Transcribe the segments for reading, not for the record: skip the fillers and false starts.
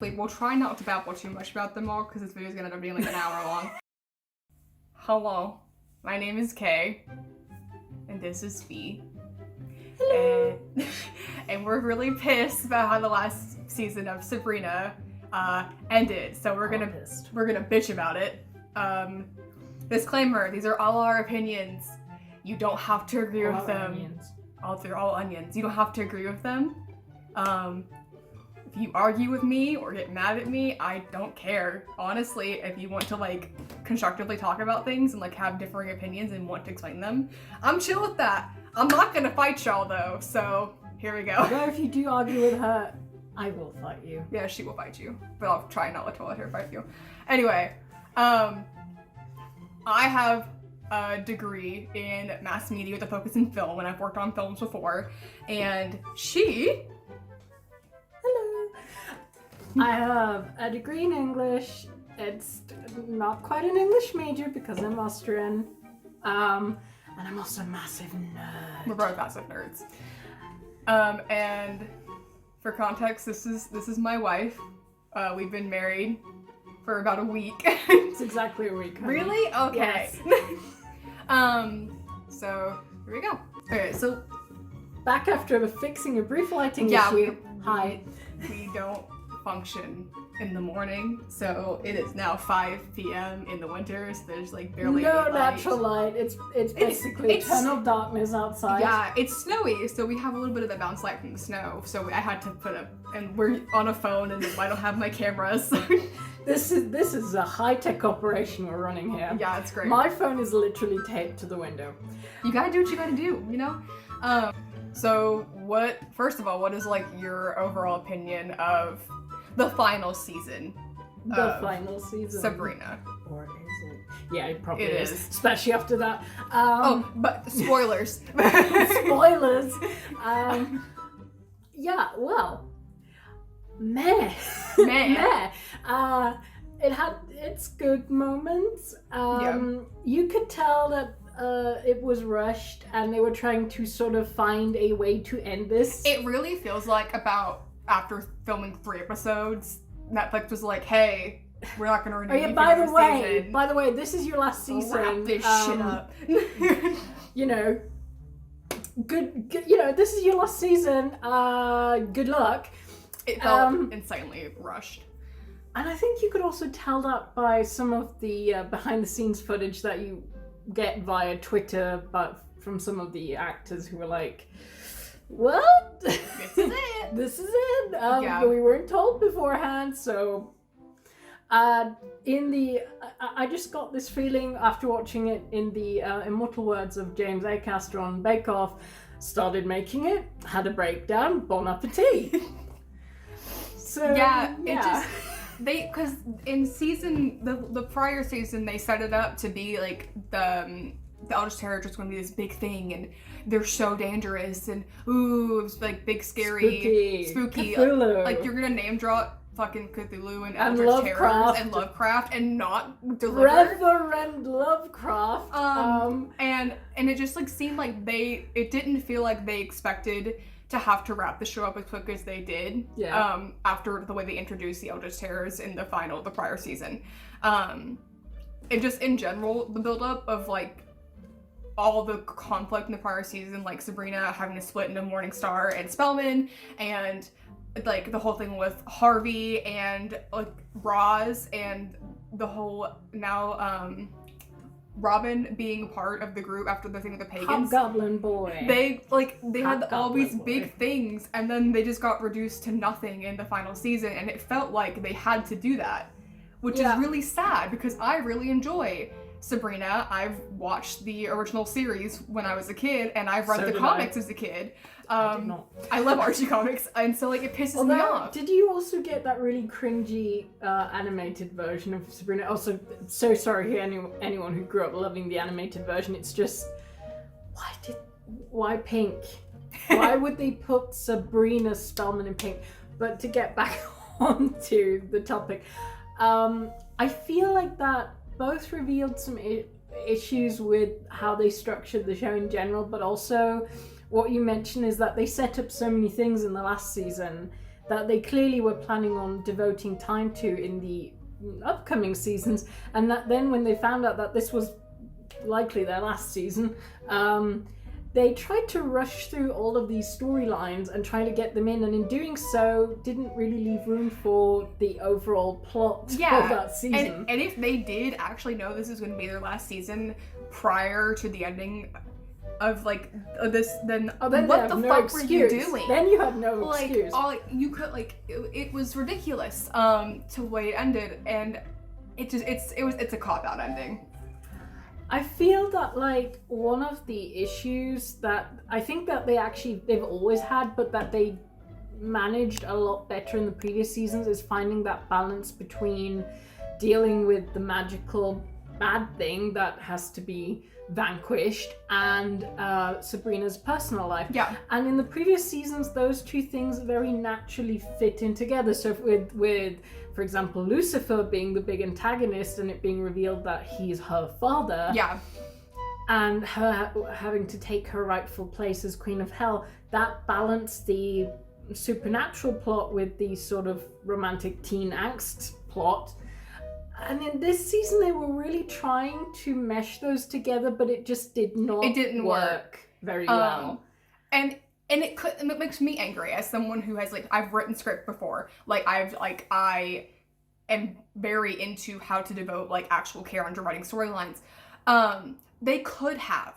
Like, we'll try not to babble too much about them all because this video is gonna end up being like an hour long. Hello, my name is Kay, and this is Fee. And we're really pissed about how the last season of Sabrina ended. So we're gonna bitch about it. Disclaimer: these are all our opinions. You don't have to agree with them. They're all onions. You don't have to agree with them. If you argue with me or get mad at me, I don't care. Honestly, if you want to like constructively talk about things and like have differing opinions and want to explain them, I'm chill with that. I'm not gonna fight y'all though, so here we go. Well, if you do argue with her, I will fight you. Yeah, she will fight you, but I'll try not to let her fight you. Anyway, I have a degree in mass media with a focus in film, and I've worked on films before, and she... Hello. I have a degree in English. It's not quite an English major because I'm Austrian. And I'm also a massive nerd. We're both massive nerds. And for context, this is my wife. We've been married for about a week. It's exactly a week. Honey. Really? Okay. Yes. So here we go. Okay, so back after fixing a brief lighting issue. We don't function in the morning, so it is now 5 p.m. in the winter, so there's like barely no any natural light. It's basically eternal darkness outside. Yeah, it's snowy, so we have a little bit of that bounce light from the snow, so I had to put up, and we're on a phone and I don't have my camera, so This is a high-tech operation we're running here. Yeah, it's great. My phone is literally taped to the window. You gotta do what you gotta do, you know? So first of all, what is like your overall opinion of the final season? Final season. Sabrina. Or is it? Yeah, it probably It is. is. Especially after that. But spoilers. Spoilers. Yeah, well. Meh. Meh. It had its good moments. You could tell that it was rushed and they were trying to sort of find a way to end this. It really feels like about after filming 3 episodes, Netflix was like, hey, we're not gonna renew you by for the season. way, this is your last season. Wrap this shit up. You know, good, you know, this is your last season. Good luck. It felt insanely rushed. And I think you could also tell that by some of the behind-the-scenes footage that you get via Twitter, but from some of the actors who were like, "What? This is it. This is it." Yeah. We weren't told beforehand, so. I just got this feeling after watching it in the immortal words of James Acaster on Bake Off. Started making it, had a breakdown, bon appetit. So Yeah. It just because in the prior season they set it up to be like the Eldritch Terror is going to be this big thing and they're so dangerous and ooh, it's like big scary spooky Cthulhu. like you're gonna name drop fucking Cthulhu and Eldritch Terrors and Lovecraft and not deliver. Reverend Lovecraft. And it just like seemed like it didn't feel like they expected to have to wrap the show up as quick as they did. Yeah. After the way they introduced the Eldritch Terrors in the prior season. And just in general, the build-up of like all the conflict in the prior season, like Sabrina having to split into Morningstar and Spellman, and like the whole thing with Harvey and like Roz and the whole now Robin being part of the group after the thing with the pagans. Hobgoblin boy. They had all these boy. big things and then they just got reduced to nothing in the final season, and it felt like they had to do that, which is really sad because I really enjoy Sabrina. I've watched the original series when I was a kid and I've read the comics as a kid. I did not. I love Archie comics, and so like it pisses me off. Did you also get that really cringy animated version of Sabrina? Also, so sorry to anyone who grew up loving the animated version. It's just, why pink? Why would they put Sabrina Spellman in pink? But to get back onto the topic, I feel like that both revealed some issues with how they structured the show in general, but also what you mentioned is that they set up so many things in the last season that they clearly were planning on devoting time to in the upcoming seasons, and that then when they found out that this was likely their last season, they tried to rush through all of these storylines and try to get them in, and in doing so didn't really leave room for the overall plot of that season. And if they did actually know this is going to be their last season prior to the ending of like this, then what the fuck were you doing? Then you have no excuse. You could it was ridiculous to the way it ended, and it's a cop-out ending. I feel that like one of the issues that I think that they've always had, but that they managed a lot better in the previous seasons, is finding that balance between dealing with the magical bad thing that has to be vanquished and Sabrina's personal life. Yeah. And in the previous seasons, those two things very naturally fit in together. So with for example, Lucifer being the big antagonist and it being revealed that he's her father. Yeah. And her having to take her rightful place as Queen of Hell, that balanced the supernatural plot with the sort of romantic teen angst plot. And in this season, they were really trying to mesh those together, but it just didn't work very well. And it makes me angry as someone who has I've written script before. I am very into how to devote actual care into writing storylines. They could have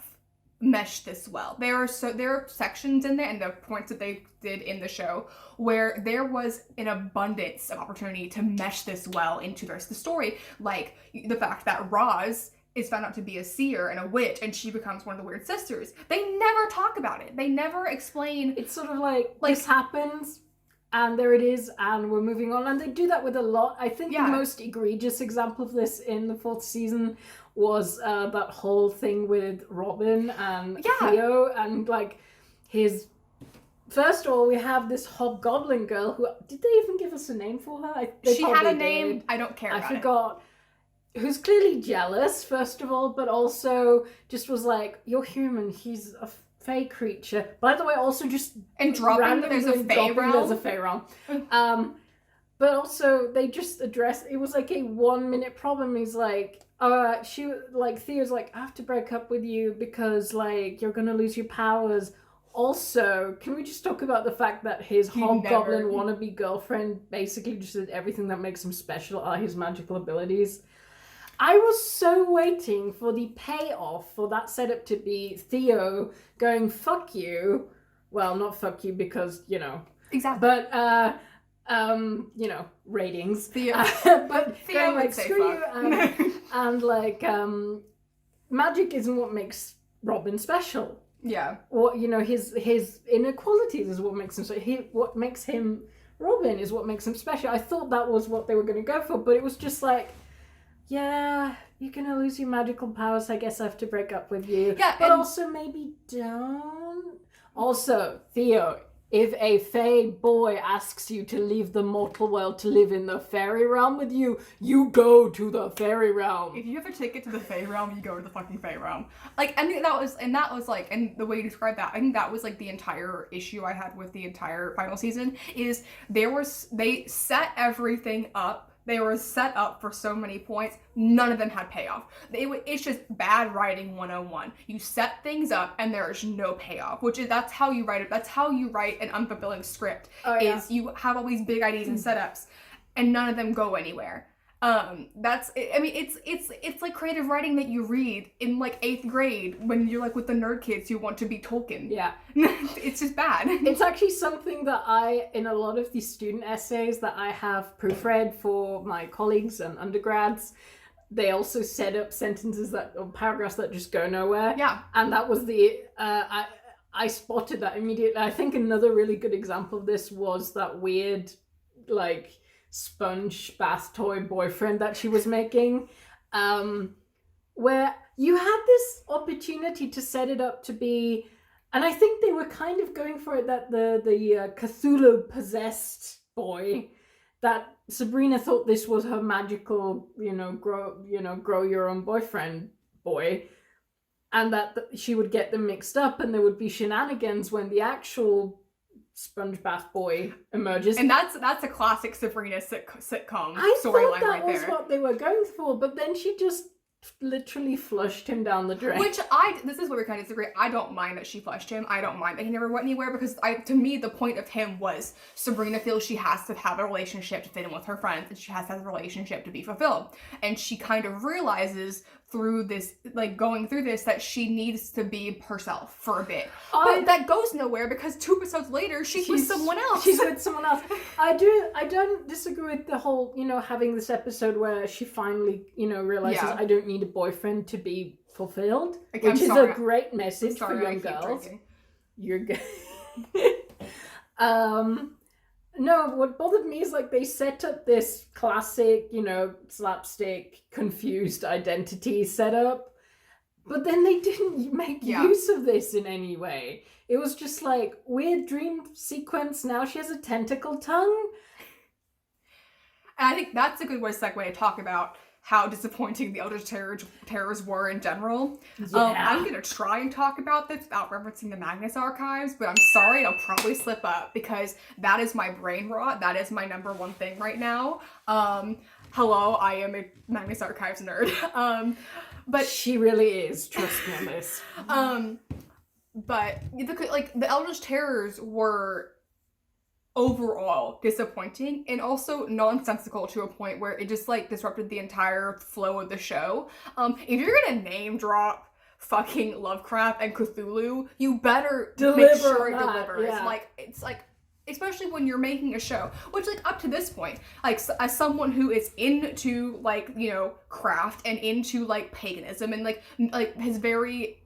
meshed this well. There are sections in there and the points that they did in the show where there was an abundance of opportunity to mesh this well into the rest of the story, like the fact that Roz is found out to be a seer and a witch, and she becomes one of the weird sisters. They never talk about it. They never explain. It's sort of like this happens, and there it is, and we're moving on. And they do that with a lot. I think the most egregious example of this in the 4th season was that whole thing with Robin and Theo, and his... First of all, we have this hobgoblin girl who... Did they even give us a name for her? She had a name. Did. I don't care about it. I forgot. Who's clearly jealous, first of all, but also just was like, you're human, he's a fey creature. By the way, also just... And dropping there's a fey realm. There's a fey realm. But also, they just addressed... It was like a 1-minute problem. He's like... Theo's like, I have to break up with you because, you're gonna lose your powers. Also, can we just talk about the fact that his hobgoblin wannabe girlfriend basically just did everything that makes him special are his magical abilities? I was so waiting for the payoff for that setup to be Theo going, fuck you. Well, not fuck you because, Exactly. But, ratings. Theo. But Theo going would say screw fuck. you. And magic isn't what makes Robin special. Yeah. What his inequalities is what makes him what makes him Robin is what makes him special. I thought that was what they were going to go for, but it was just yeah, you're gonna lose your magical powers. I guess I have to break up with you. Yeah, but also maybe don't. Also, Theo, if a fey boy asks you to leave the mortal world to live in the fairy realm with you, you go to the fairy realm. If you have a ticket to the fey realm, you go to the fucking fey realm. And the way you described that, I think that was the entire issue I had with the entire final season is they set everything up. They were set up for so many points. None of them had payoff. It's just bad writing 101. You set things up and there is no payoff, that's how you write it. That's how you write an unfulfilling script. Is you have all these big ideas and setups and none of them go anywhere. It's like creative writing that you read in 8th grade when you're with the nerd kids who want to be Tolkien. Yeah. It's just bad. It's actually something that in a lot of the student essays that I have proofread for my colleagues and undergrads, they also set up sentences or paragraphs that just go nowhere. Yeah. And that was I spotted that immediately. I think another really good example of this was that weird, sponge bath toy boyfriend that she was making, where you had this opportunity to set it up to be, and I think they were kind of going for it, that the Cthulhu possessed boy, that Sabrina thought this was her magical grow your own boyfriend boy, and that she would get them mixed up and there would be shenanigans when the actual sponge bath boy emerges. And that's a classic Sabrina sitcom I thought storyline that right was there. what they were going for, but then she just literally flushed him down the drain. Which this is where we kind of disagree. I don't mind that she flushed him. I don't mind that he never went anywhere, because to me, the point of him was Sabrina feels she has to have a relationship to fit in with her friends, and she has to have a relationship to be fulfilled. And she kind of realizes through this, like going through this, that she needs to be herself for a bit. But that goes nowhere, because 2 episodes later, she's with someone else. She's with someone else. I don't disagree with the whole, having this episode where she finally, realizes I don't need a boyfriend to be fulfilled, which is a great message for young girls. You're good. No, what bothered me is like they set up this classic, slapstick, confused identity setup, but then they didn't make use of this in any way. It was just like weird dream sequence. Now she has a tentacle tongue. And I think that's a good segue to talk about how disappointing the Eldritch Terrors were in general. Yeah. I'm going to try and talk about this without referencing the Magnus archives, but I'm sorry, I'll probably slip up, because that is my brain rot. That is my number one thing right now. Hello, I am a Magnus archives nerd. But she really is, trust me on this. But the Eldritch Terrors were overall disappointing and also nonsensical to a point where it just disrupted the entire flow of the show. If you're gonna name drop fucking Lovecraft and Cthulhu, you better make sure it delivers. Yeah. It's especially when you're making a show, which up to this point, as someone who is into craft and into paganism and is very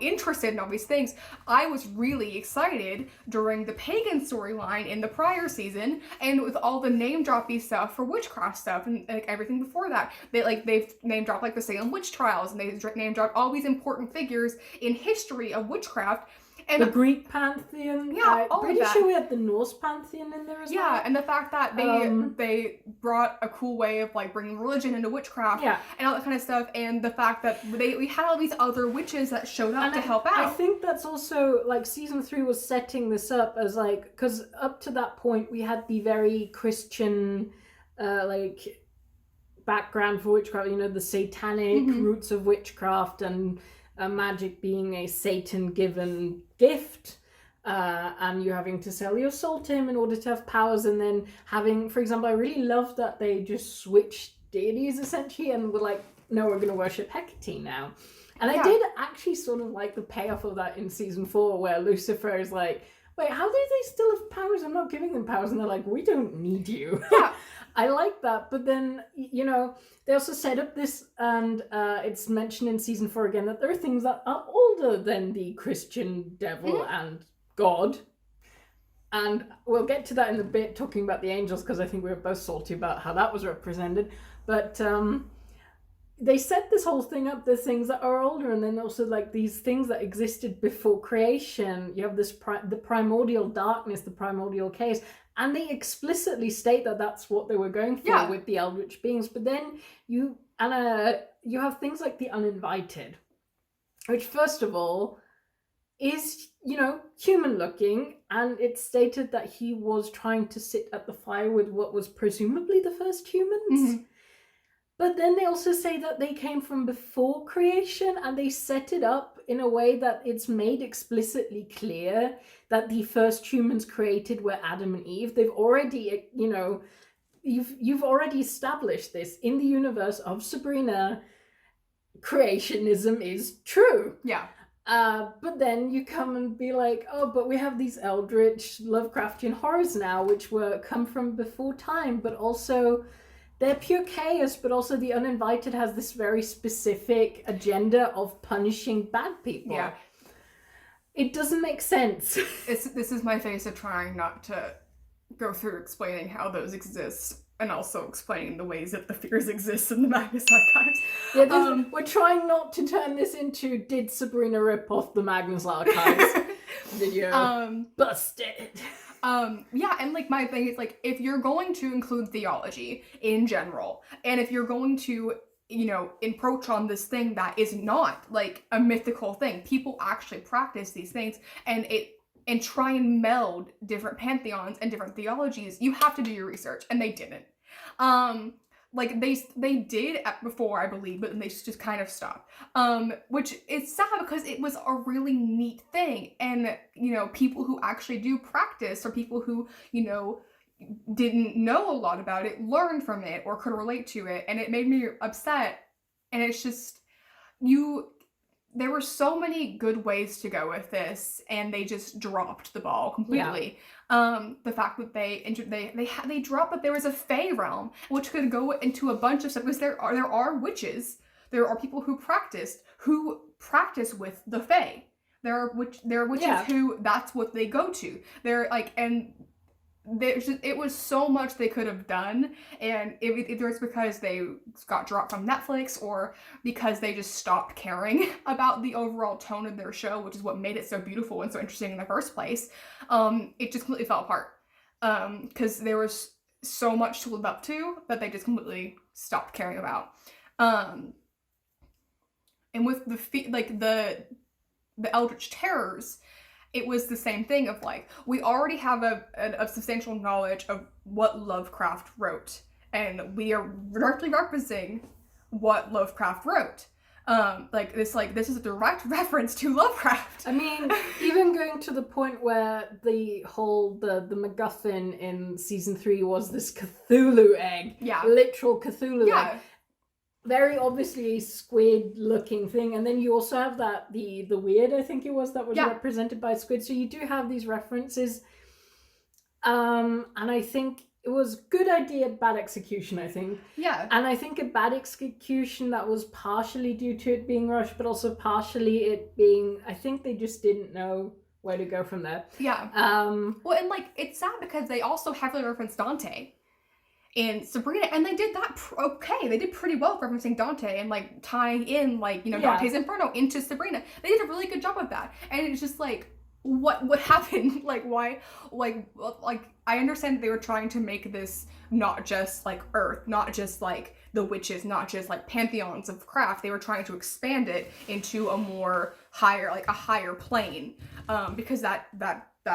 interested in all these things, I was really excited during the pagan storyline in the prior season, and with all the name droppy stuff for witchcraft stuff and everything before that. They've name dropped the Salem witch trials, and they name dropped all these important figures in history of witchcraft. And the Greek pantheon. Yeah, all pretty of that. sure we had the Norse pantheon in there as well. Yeah, and the fact that they brought a cool way of bringing religion into witchcraft, and all that kind of stuff, and the fact that we had all these other witches that showed up to help out. I think that's also season 3 was setting this up as because up to that point we had the very Christian background for witchcraft. The satanic roots of witchcraft and magic being a Satan-given gift, and you having to sell your soul to him in order to have powers, and then having, for example, I really love that they just switched deities essentially and were no, we're going to worship Hecate now. And I did actually sort of like the payoff of that in season 4, where Lucifer is wait, how do they still have powers? I'm not giving them powers. And they're we don't need you. Yeah. I like that. But then, they also set up this, and it's mentioned in season 4 again, that there are things that are older than the Christian devil and God. And we'll get to that in a bit, talking about the angels, because I think we were both salty about how that was represented. But they set this whole thing up, the things that are older, and then also these things that existed before creation. You have this the primordial darkness, the primordial chaos, and they explicitly state that that's what they were going for with the eldritch beings. But then you have things like the uninvited, which first of all is human looking, and it's stated that he was trying to sit at the fire with what was presumably the first humans. But then they also say that they came from before creation, and they set it up in a way that it's made explicitly clear that the first humans created were Adam and Eve. They've already, you've already established this in the universe of Sabrina. Creationism is true. Yeah. But then you come and be but we have these eldritch Lovecraftian horrors now, which come from before time, but also they're pure chaos, but also the uninvited has this very specific agenda of punishing bad people. Yeah. It doesn't make sense. This is my face of trying not to go through explaining how those exist, and also explaining the ways that the fears exist in the Magnus archives. Yeah, we're trying not to turn this into did Sabrina rip off the Magnus archives video. Busted. Yeah, and my thing is if you're going to include theology in general, and if you're going to encroach on this thing that is not a mythical thing, people actually practice these things, and it and try and meld different pantheons and different theologies, you have to do your research, and they didn't. Like they did before, I believe, but then they just kind of stopped. Which is sad because it was a really neat thing, and you know, people who actually do practice, or people who, you know, didn't know a lot about it, learned from it or could relate to it, and it made me upset. And it's just, there were so many good ways to go with this, and they just dropped the ball completely. The fact that they dropped that there was a Fae realm, which could go into a bunch of stuff, because there are witches. There are people who practice with the Fae. There are witches who that's what they go to. They're like, and it was so much they could have done, and either it's because they got dropped from Netflix, or because they just stopped caring about the overall tone of their show, which is what made it so beautiful and so interesting in the first place. It just completely fell apart, because there was so much to live up to that they just completely stopped caring about. And with the Eldritch Terrors, it was the same thing of like, we already have a substantial knowledge of what Lovecraft wrote, and we are directly referencing what Lovecraft wrote. This is a direct reference to Lovecraft. I mean, even going to the point where the MacGuffin in season 3 was this Cthulhu egg. Yeah. Literal Cthulhu egg. Very obviously a squid-looking thing, and then you also have the weird, I think it was, that was represented by squid. So you do have these references, and I think it was good idea, bad execution, I think. Yeah. And I think a bad execution that was partially due to it being rushed, but also partially it being, I think they just didn't know where to go from there. Yeah. Well, and like, it's sad because they also heavily referenced Dante and Sabrina, and they did that okay. They did pretty well referencing Dante and like tying in, like, you know, Dante's Inferno into Sabrina. They did a really good job of that, and it's just like, what happened? Like, why? Like I understand they were trying to make this not just like Earth, not just like the witches, not just like pantheons of craft. They were trying to expand it into a more higher plane, because that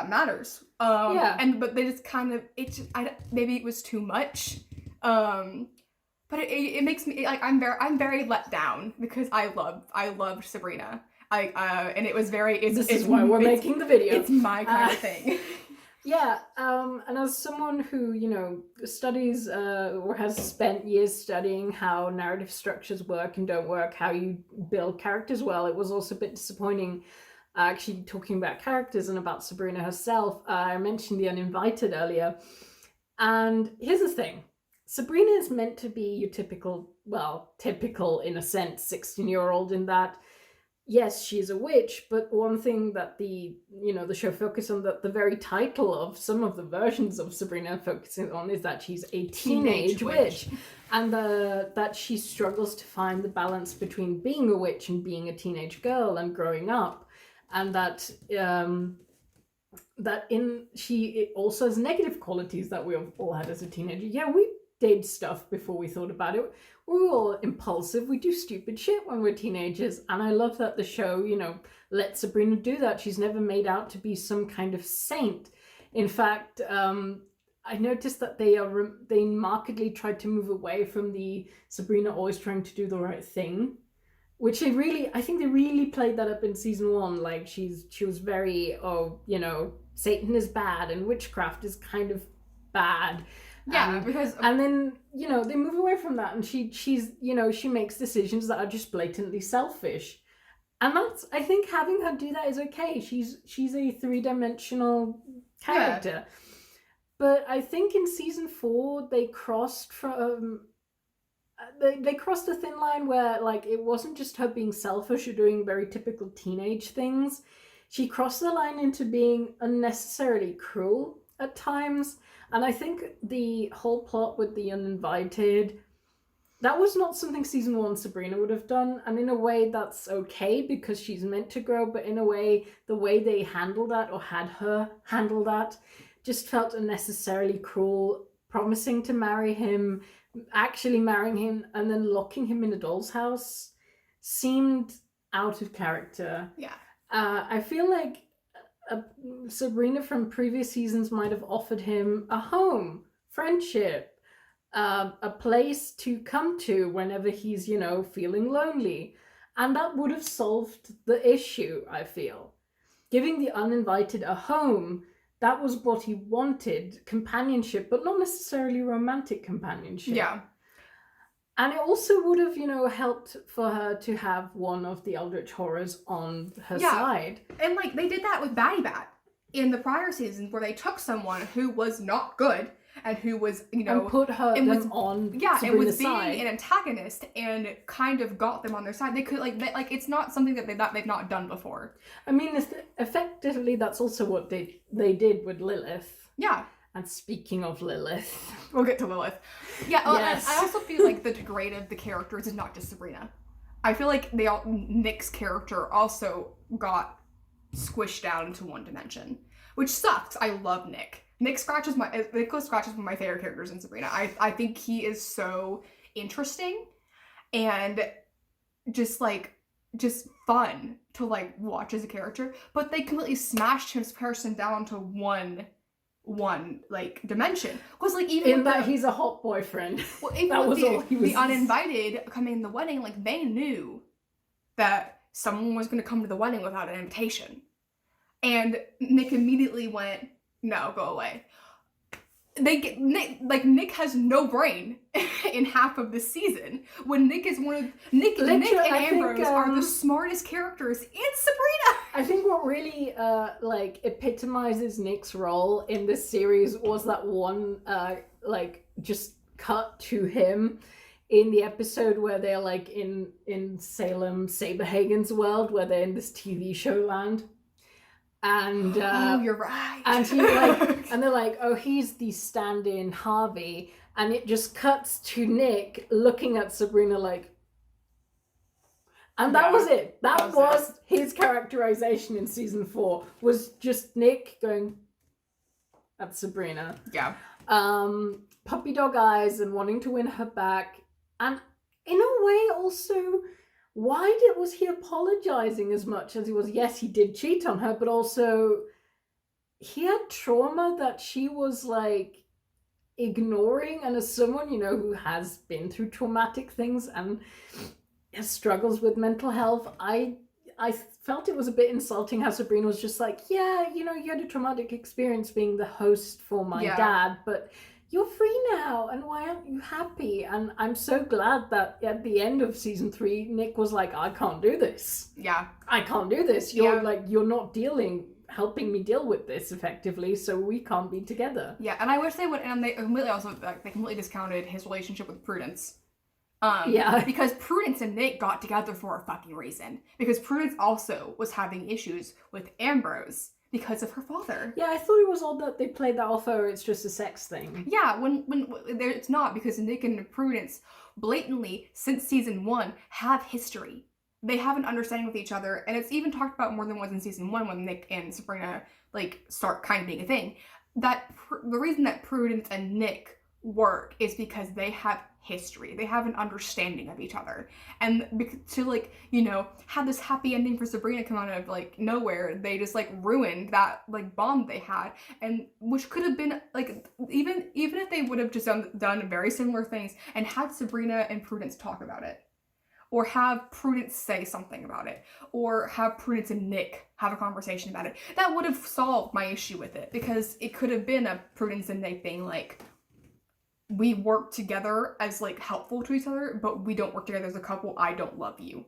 matters. But they just kind of, maybe it was too much. But it makes me like, I'm very let down, because I loved Sabrina. And it was very. This is why we're making the video. It's my kind of thing. Yeah, and as someone who, you know, studies or has spent years studying how narrative structures work and don't work, how you build characters well, it was also a bit disappointing. Actually, talking about characters and about Sabrina herself, I mentioned The Uninvited earlier, and here's the thing. Sabrina is meant to be your typical in a sense, 16-year-old, in that, yes, she's a witch, but one thing that the show focuses on, that the very title of some of the versions of Sabrina focuses on, is that she's a teenage witch. And that she struggles to find the balance between being a witch and being a teenage girl and growing up. And that it also has negative qualities that we all had as a teenager. Yeah, we did stuff before we thought about it. We're all impulsive. We do stupid shit when we're teenagers. And I love that the show, you know, lets Sabrina do that. She's never made out to be some kind of saint. In fact, I noticed that they markedly tried to move away from the Sabrina always trying to do the right thing. Which I think they really played that up in season 1. Like, she was very, Satan is bad and witchcraft is kind of bad. Yeah, and then, you know, they move away from that, and she's, you know, she makes decisions that are just blatantly selfish. And that's, I think having her do that is okay. She's a 3-dimensional character. Yeah. But I think in season 4 they crossed from they crossed a thin line where, like, it wasn't just her being selfish or doing very typical teenage things. She crossed the line into being unnecessarily cruel at times. And I think the whole plot with the Uninvited, that was not something season 1 Sabrina would have done. And in a way that's okay, because she's meant to grow, but in a way, the way they handled that, or had her handle that, just felt unnecessarily cruel. Promising to marry him, actually marrying him, and then locking him in a doll's house seemed out of character. Yeah. I feel like Sabrina from previous seasons might have offered him a home, friendship, a place to come to whenever he's, feeling lonely. And that would have solved the issue, I feel. Giving the uninvited a home, that was what he wanted, companionship, but not necessarily romantic companionship. Yeah. And it also would have, helped for her to have one of the Eldritch Horrors on her side. And, like, they did that with Batty Bat in the prior seasons, where they took someone who was not good and who was, and put her on Sabrina's and was being side. an antagonist and kind of got them on their side. They could, it's not something that they've not done before. I mean, effectively, that's also what they did with Lilith. Yeah. And speaking of Lilith... We'll get to Lilith. Yeah, yes. I also feel like the degrade of the characters is not just Sabrina. I feel like Nick's character also got squished down into one dimension, which sucks. I love Nick. Nick scratches one of my favorite characters in Sabrina. I think he is so interesting and just fun to, like, watch as a character. But they completely smashed his person down to one like dimension. Was like even in that he's a hot boyfriend. Well, that was all he was. The uninvited coming to the wedding, like, they knew that someone was going to come to the wedding without an invitation, and Nick immediately went, "No, go away." Nick has no brain in half of the season. When Nick is Nick and Ambrose are the smartest characters in Sabrina. I think what really epitomizes Nick's role in this series was that one just cut to him in the episode where they're like in Salem Saberhagen's world, where they're in this TV show land. And oh, you're right. And he and they're like, oh, he's the stand-in Harvey, and it just cuts to Nick looking at Sabrina like, and that was it. That was his characterization in season 4. Was just Nick going at Sabrina. Yeah. Puppy dog eyes and wanting to win her back, and in a way also. Why was he apologizing as much as he was? Yes, he did cheat on her, but also he had trauma that she was like ignoring. And as someone, who has been through traumatic things and struggles with mental health, I felt it was a bit insulting how Sabrina was just like, yeah, you had a traumatic experience being the host for my dad, but you're free now, and why aren't you happy? And I'm so glad that at the end of season 3, Nick was like, I can't do this. Yeah. I can't do this. You're you're not helping me deal with this effectively, so we can't be together. Yeah, and I wish they would, and they completely discounted his relationship with Prudence. Because Prudence and Nick got together for a fucking reason. Because Prudence also was having issues with Ambrose. Because of her father. Yeah, I thought it was odd that they played that off, or it's just a sex thing. Yeah, when it's not, because Nick and Prudence blatantly, since season 1, have history. They have an understanding with each other, and it's even talked about more than once in season 1 when Nick and Sabrina, start kind of being a thing. That the reason that Prudence and Nick work is because they have history. They have an understanding of each other. And to have this happy ending for Sabrina come out of nowhere, they just ruined that bond they had, and which could have been even if they would have just done very similar things and had Sabrina and Prudence talk about it, or have Prudence say something about it, or have Prudence and Nick have a conversation about it, that would have solved my issue with it, because it could have been a Prudence and Nick thing, we work together as helpful to each other, but we don't work together as a couple. I don't love you.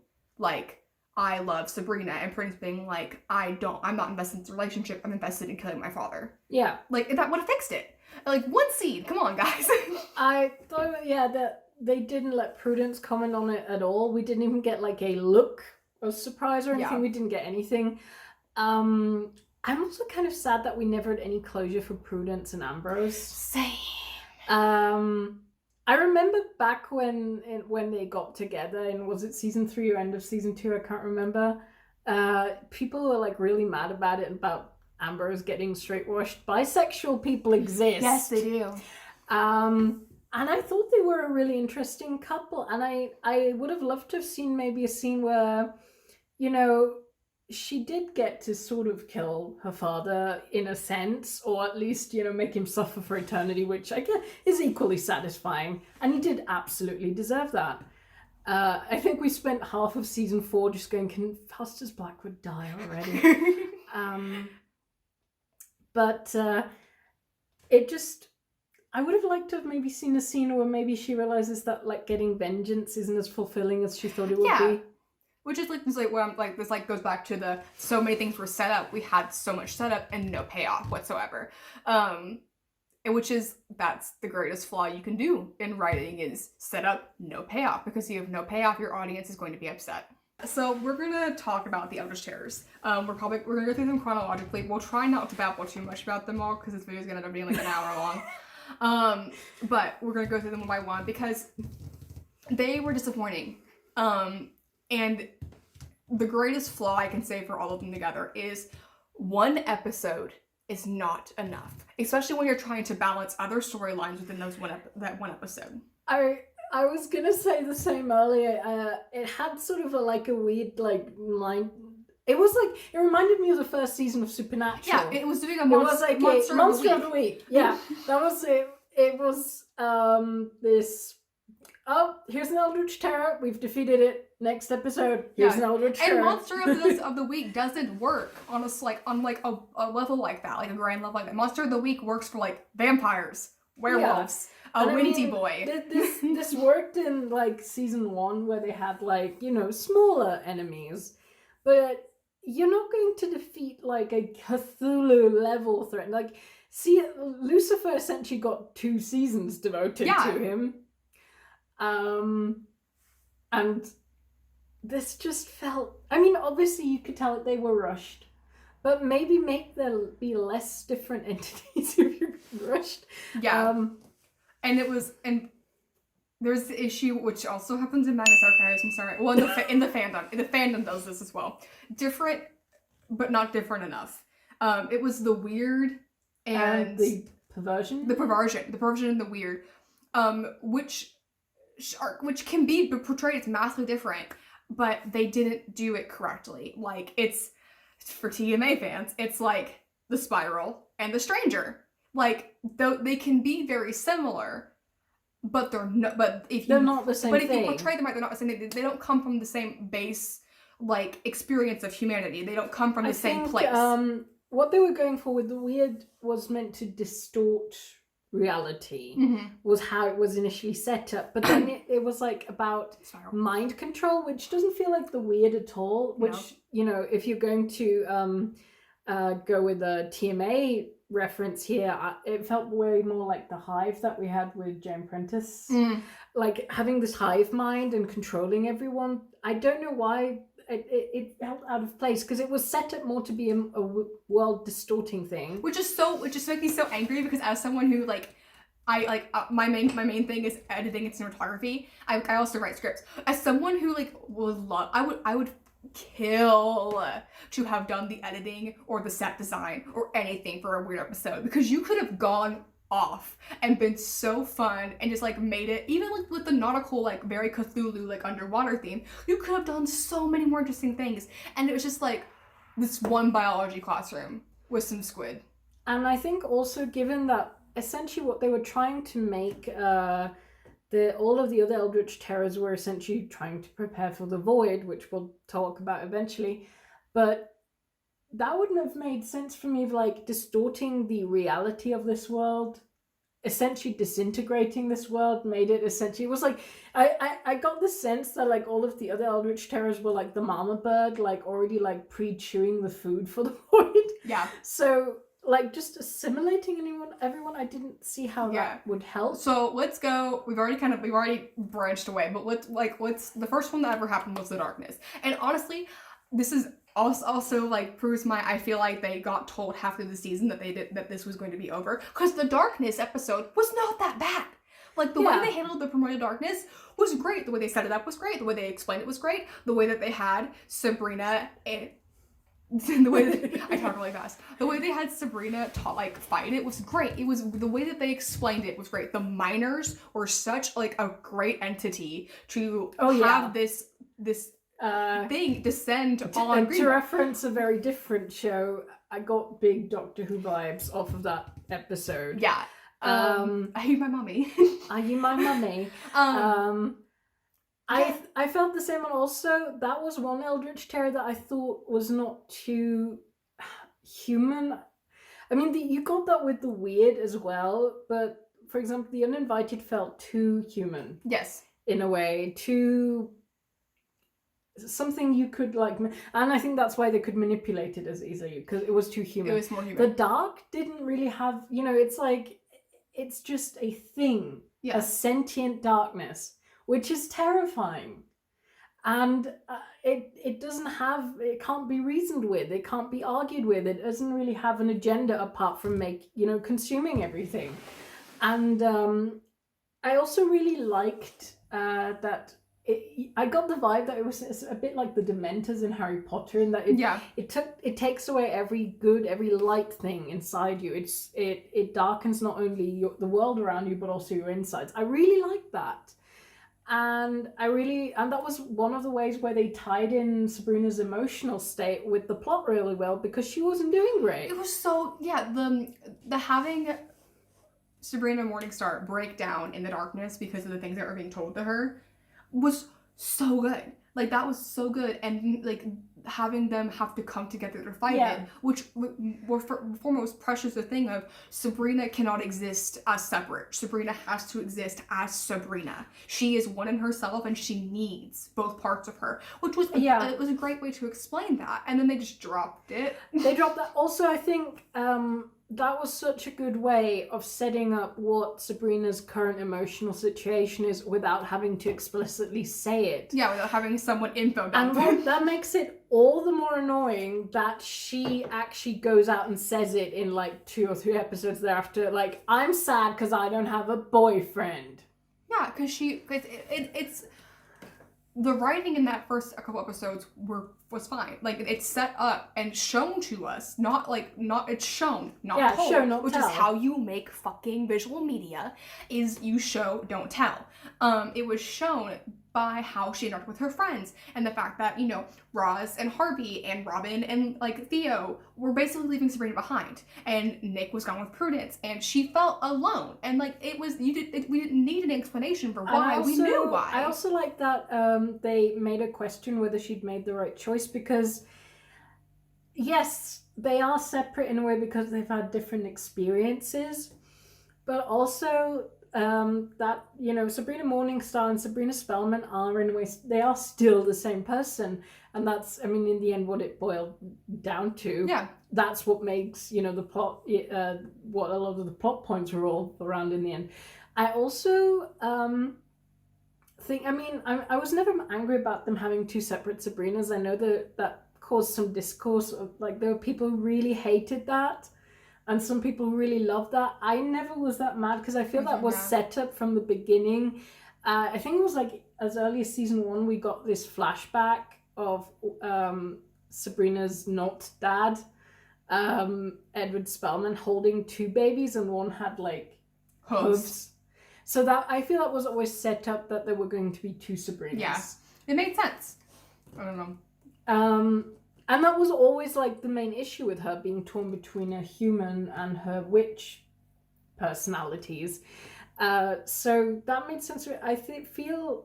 I love Sabrina, and Prudence being I'm not invested in this relationship, I'm invested in killing my father. Yeah. That would have fixed it. One scene, come on, guys. I thought, that they didn't let Prudence comment on it at all. We didn't even get a look of surprise or anything. Yeah. We didn't get anything. I'm also kind of sad that we never had any closure for Prudence and Ambrose. Same. I remember back when they got together, and was it season 3 or end of season 2? I can't remember. People were really mad about it, about Ambrose getting straight washed. Bisexual people exist. Yes, they do. And I thought they were a really interesting couple, and I would have loved to have seen maybe a scene where, she did get to sort of kill her father in a sense, or at least, make him suffer for eternity, which I guess is equally satisfying. And he did absolutely deserve that. I think we spent half of season 4 just going, can Faustus Blackwood die already? But it just... I would have liked to have maybe seen a scene where maybe she realizes that, like, getting vengeance isn't as fulfilling as she thought it would be. Which is where I'm like, this goes back to the so many things were set up. We had so much setup and no payoff whatsoever. And that's the greatest flaw you can do in writing is set up, no payoff. Because if you have no payoff, your audience is going to be upset. So we're gonna talk about the Eldritch Terrors. We're gonna go through them chronologically. We'll try not to babble too much about them all because this video is gonna end up being like an hour long. But we're gonna go through them one by one because they were disappointing. And the greatest flaw I can say for all of them together is one episode is not enough, especially when you're trying to balance other storylines within that one episode. I was gonna say the same earlier. It had sort of a weird line. It was like it reminded me of the first season of Supernatural. Yeah, it was doing a monster of the week. Yeah, that was it. It was this. Oh, here's an Eldritch Terror. We've defeated it. Next episode, here's an Eldritch Terror. And Monster of the Week doesn't work on a level like that, like a grand level like that. Monster of the Week works for like vampires, werewolves, windy boy. This worked in like season 1 where they had smaller enemies, but you're not going to defeat like a Cthulhu level threat. Like, see, Lucifer essentially got 2 seasons devoted to him. And this just felt... I mean, obviously you could tell that they were rushed, but maybe make there be less different entities if you're rushed. Yeah. And there's the issue, which also happens in Madness Archives, I'm sorry. Well, in the fandom does this as well. Different, but not different enough. It was the weird and the perversion? The perversion and the weird, which can be portrayed as massively different, but they didn't do it correctly. Like, it's for TMA fans, it's like the Spiral and the Stranger. Like, though they can be very similar, but they're not. They're not the same thing. But if you portray them right, they're not the same thing. They don't come from the same base, like, experience of humanity. They don't come from the same place. What they were going for with the weird was meant to distort reality, was how it was initially set up, but then it was like about mind control, which doesn't feel like the weird at all, which if you're going to go with a TMA reference here, it felt way more like the hive that we had with Jane Prentice, like having this hive mind and controlling everyone. I don't know why it felt out of place, because it was set up more to be a world distorting thing, which just makes me so angry, because as someone who my main thing is editing and cinematography. I also write scripts. As someone who I would kill to have done the editing or the set design or anything for a weird episode, because you could have gone off and been so fun and just made it, even with the nautical very Cthulhu underwater theme, you could have done so many more interesting things, and it was just this one biology classroom with some squid. And I think also, given that essentially what they were trying to make, all of the other Eldritch Terrors were essentially trying to prepare for the Void, which we'll talk about eventually, but that wouldn't have made sense for me of distorting the reality of this world, essentially disintegrating this world, made it essentially, it was I got the sense that all of the other Eldritch Terrors were the mama bird, already pre-chewing the food for the Void. Yeah. So just assimilating everyone, I didn't see how that would help. So let's go. We've already branched away, but what's the first one that ever happened was the darkness. And honestly, this is also proves I feel like they got told half of the season that this was going to be over, because the darkness episode was not that bad. The way they handled the primordial darkness was great. The way they set it up was great. The way they explained it was great. The way that they had Sabrina and the way that I talk really fast. The way they had Sabrina fight it was great. It was the way that they explained it was great. The miners were such a great entity to have this thing descend on To Greenville. reference a very different show, I got big Doctor Who vibes off of that episode. Yeah. Are you my mommy? Are you my mummy? I felt the same, and also that was one Eldritch Terror that I thought was not too human. I mean, you got that with the weird as well, but for example, the uninvited felt too human. Yes. In a way, too something you could like, and I think that's why they could manipulate it as easily, because it was too human. It was more human. The dark didn't really have, it's like, it's just a thing, a sentient darkness, which is terrifying. And it doesn't have, it can't be reasoned with, it can't be argued with, it doesn't really have an agenda apart from consuming everything. And I also really liked that I got the vibe that it was a bit like the Dementors in Harry Potter, in that it takes away every light thing inside you. It darkens not only the world around you but also your insides. I really liked that. And that was one of the ways where they tied in Sabrina's emotional state with the plot really well, because she wasn't doing great. It was so, the having Sabrina Morningstar break down in the darkness because of the things that were being told to her was so good. Like, that was so good. And like having them have to come together to fight it, which were foremost precious the thing of Sabrina cannot exist as separate. Sabrina has to exist as Sabrina. She is one in herself, and she needs both parts of her, which was it was a great way to explain that. And then they just dropped it. They dropped that. Also, I think that was such a good way of setting up what Sabrina's current emotional situation is without having to explicitly say it. Yeah, without having someone info down. And that makes it all the more annoying that she actually goes out and says it in like 2 or 3 episodes thereafter. Like, I'm sad because I don't have a boyfriend. Yeah, because it's the writing in that first couple episodes was fine. Like, it's set up and shown to us, it's shown, not told, show, not which tell. is how you make fucking visual media, is you show, don't tell. It was shown by how she interacted with her friends, and the fact that, Roz and Harvey and Robin and like Theo were basically leaving Sabrina behind, and Nick was gone with Prudence, and she felt alone, and like we didn't need an explanation for why. We knew why. I also like that they made her question whether she'd made the right choice, because yes, they are separate in a way because they've had different experiences, but also that Sabrina Morningstar and Sabrina Spellman are in a way, they are still the same person, and that's, I mean, in the end, what it boiled down to. Yeah, that's what makes the plot what a lot of the plot points were all around in the end. I also think, I mean, I was never angry about them having 2 separate Sabrinas. I know that caused some discourse of, like, there were people who really hated that, and some people really loved that. I never was that mad, because I feel that was set up from the beginning. I think it was like as early as season 1, we got this flashback of Sabrina's not dad, Edward Spellman, holding 2 babies, and one had like hooves. So that, I feel that was always set up that there were going to be 2 Sabrinas. Yeah, it made sense. I don't know. And that was always like the main issue with her, being torn between a human and her witch personalities. So that made sense. I feel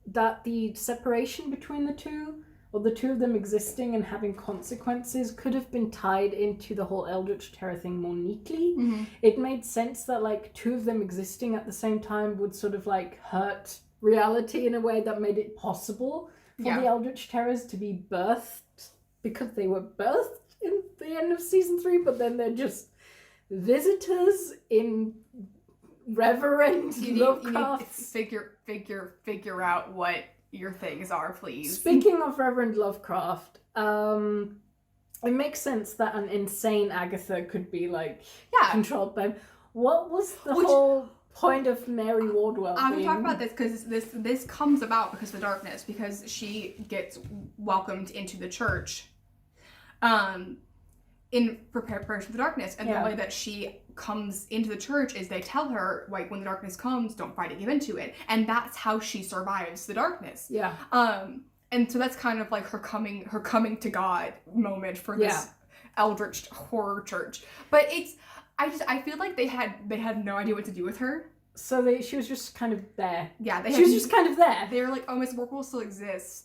that the separation between the 2, or the 2 of them existing and having consequences, could have been tied into the whole Eldritch Terror thing more neatly. Mm-hmm. It made sense that like 2 of them existing at the same time would sort of like hurt reality in a way that made it possible for the Eldritch Terrors to be birthed, because they were birthed in the end of season 3, but then they're just visitors in Reverend Lovecraft's. You need to figure out what your things are, please. Speaking of Reverend Lovecraft, it makes sense that an insane Agatha could be like controlled by him. What was the whole point of Mary Wardwell? I'm gonna talk about this because this comes about because of the darkness, because she gets welcomed into the church, in preparation for the darkness. And Yeah. the way that she comes into the church is they tell her, like, when the darkness comes, don't fight to give into it. And that's how she survives the darkness. Yeah. And so that's kind of like her coming to God moment for this eldritch horror church. But I feel like they had no idea what to do with her. So she was just kind of there. Yeah, she was just kind of there. They were like, oh, Miss Workwell still exists.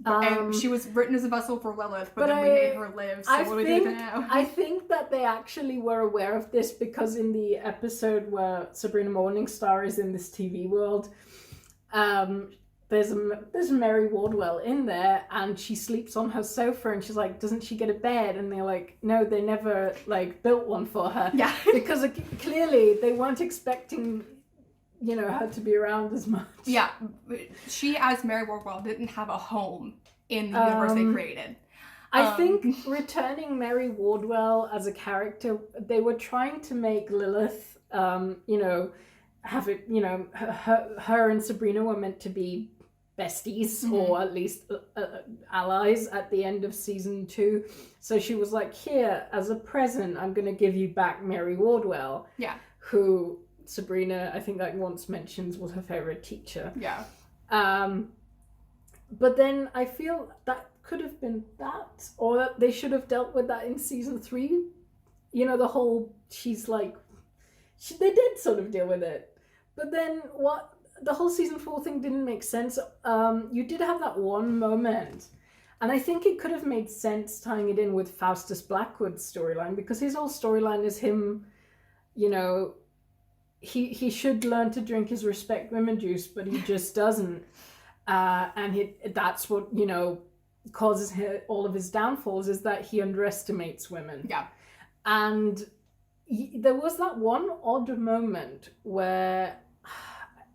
And she was written as a vessel for Lilith, but then we made her live, so what do we do now? I think that they actually were aware of this because in the episode where Sabrina Morningstar is in this TV world, there's a Mary Wardwell in there, and she sleeps on her sofa, and she's like, doesn't she get a bed? And they're like, no, they never, like, built one for her. Yeah. Because clearly they weren't expecting, her to be around as much. Yeah. She, as Mary Wardwell, didn't have a home in the universe they created. I think returning Mary Wardwell as a character, they were trying to make Lilith, have it, her and Sabrina were meant to be besties, or at least allies at the end of season 2. So she was like, here, as a present, I'm going to give you back Mary Wardwell. Yeah. Who Sabrina, I think, like, once mentions was her favorite teacher. Yeah. But then I feel that could have been that, or that they should have dealt with that in season 3. The whole, they did sort of deal with it. But then the whole season 4 thing didn't make sense. You did have that one moment, and I think it could have made sense tying it in with Faustus Blackwood's storyline, because his whole storyline is him, he should learn to drink his respect women juice, but he just doesn't. And that's what, causes all of his downfalls, is that he underestimates women. Yeah. And there was that one odd moment where,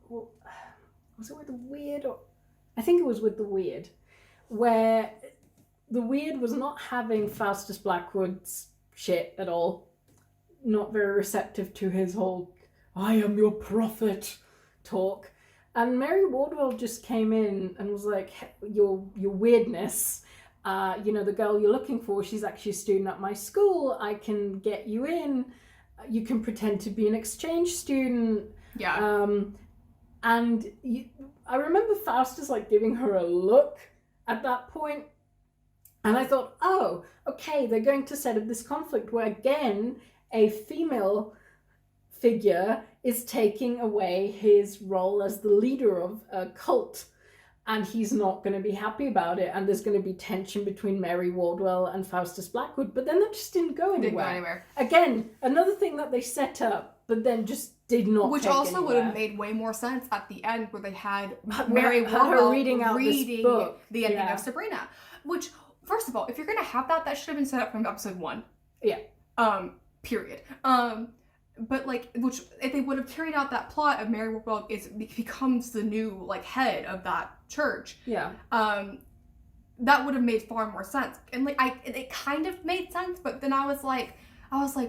was it with the Weird? I think it was with the Weird, where the Weird was not having Faustus Blackwood's shit at all. Not very receptive to his whole, I am your prophet talk. And Mary Wardwell just came in and was like, your weirdness, the girl you're looking for, she's actually a student at my school. I can get you in. You can pretend to be an exchange student. Yeah. I remember Faustus, like, giving her a look at that point. And I thought, oh, okay, they're going to set up this conflict where, again, a female figure is taking away his role as the leader of a cult, and he's not going to be happy about it, and there's going to be tension between Mary Wardwell and Faustus Blackwood. But then that just didn't go anywhere. Again, another thing that they set up, but then just did not. Which take also anywhere. would have made way more sense at the end, where they had Mary Had her Wardwell reading out this book. the ending of Sabrina. Which, first of all, if you're gonna have that should have been set up from episode 1. Yeah. Period. But, like, which, if they would have carried out that plot of Mary Wardwell becomes the new, like, head of that church. Yeah. That would have made far more sense. And, like, it kind of made sense, but then I was like,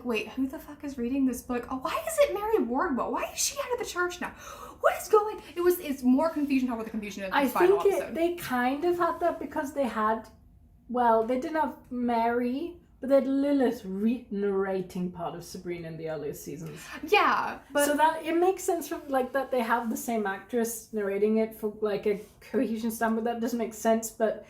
wait, who the fuck is reading this book? Oh, why is it Mary Wardwell? Why is she out of the church now? What is going? It's more confusion over the confusion in the final episode. They kind of had that because they didn't have Mary, but they had Lilith narrating part of Sabrina in the earlier seasons. Yeah, but so that it makes sense from, like, that they have the same actress narrating it for, like, a cohesion standpoint. That doesn't make sense, but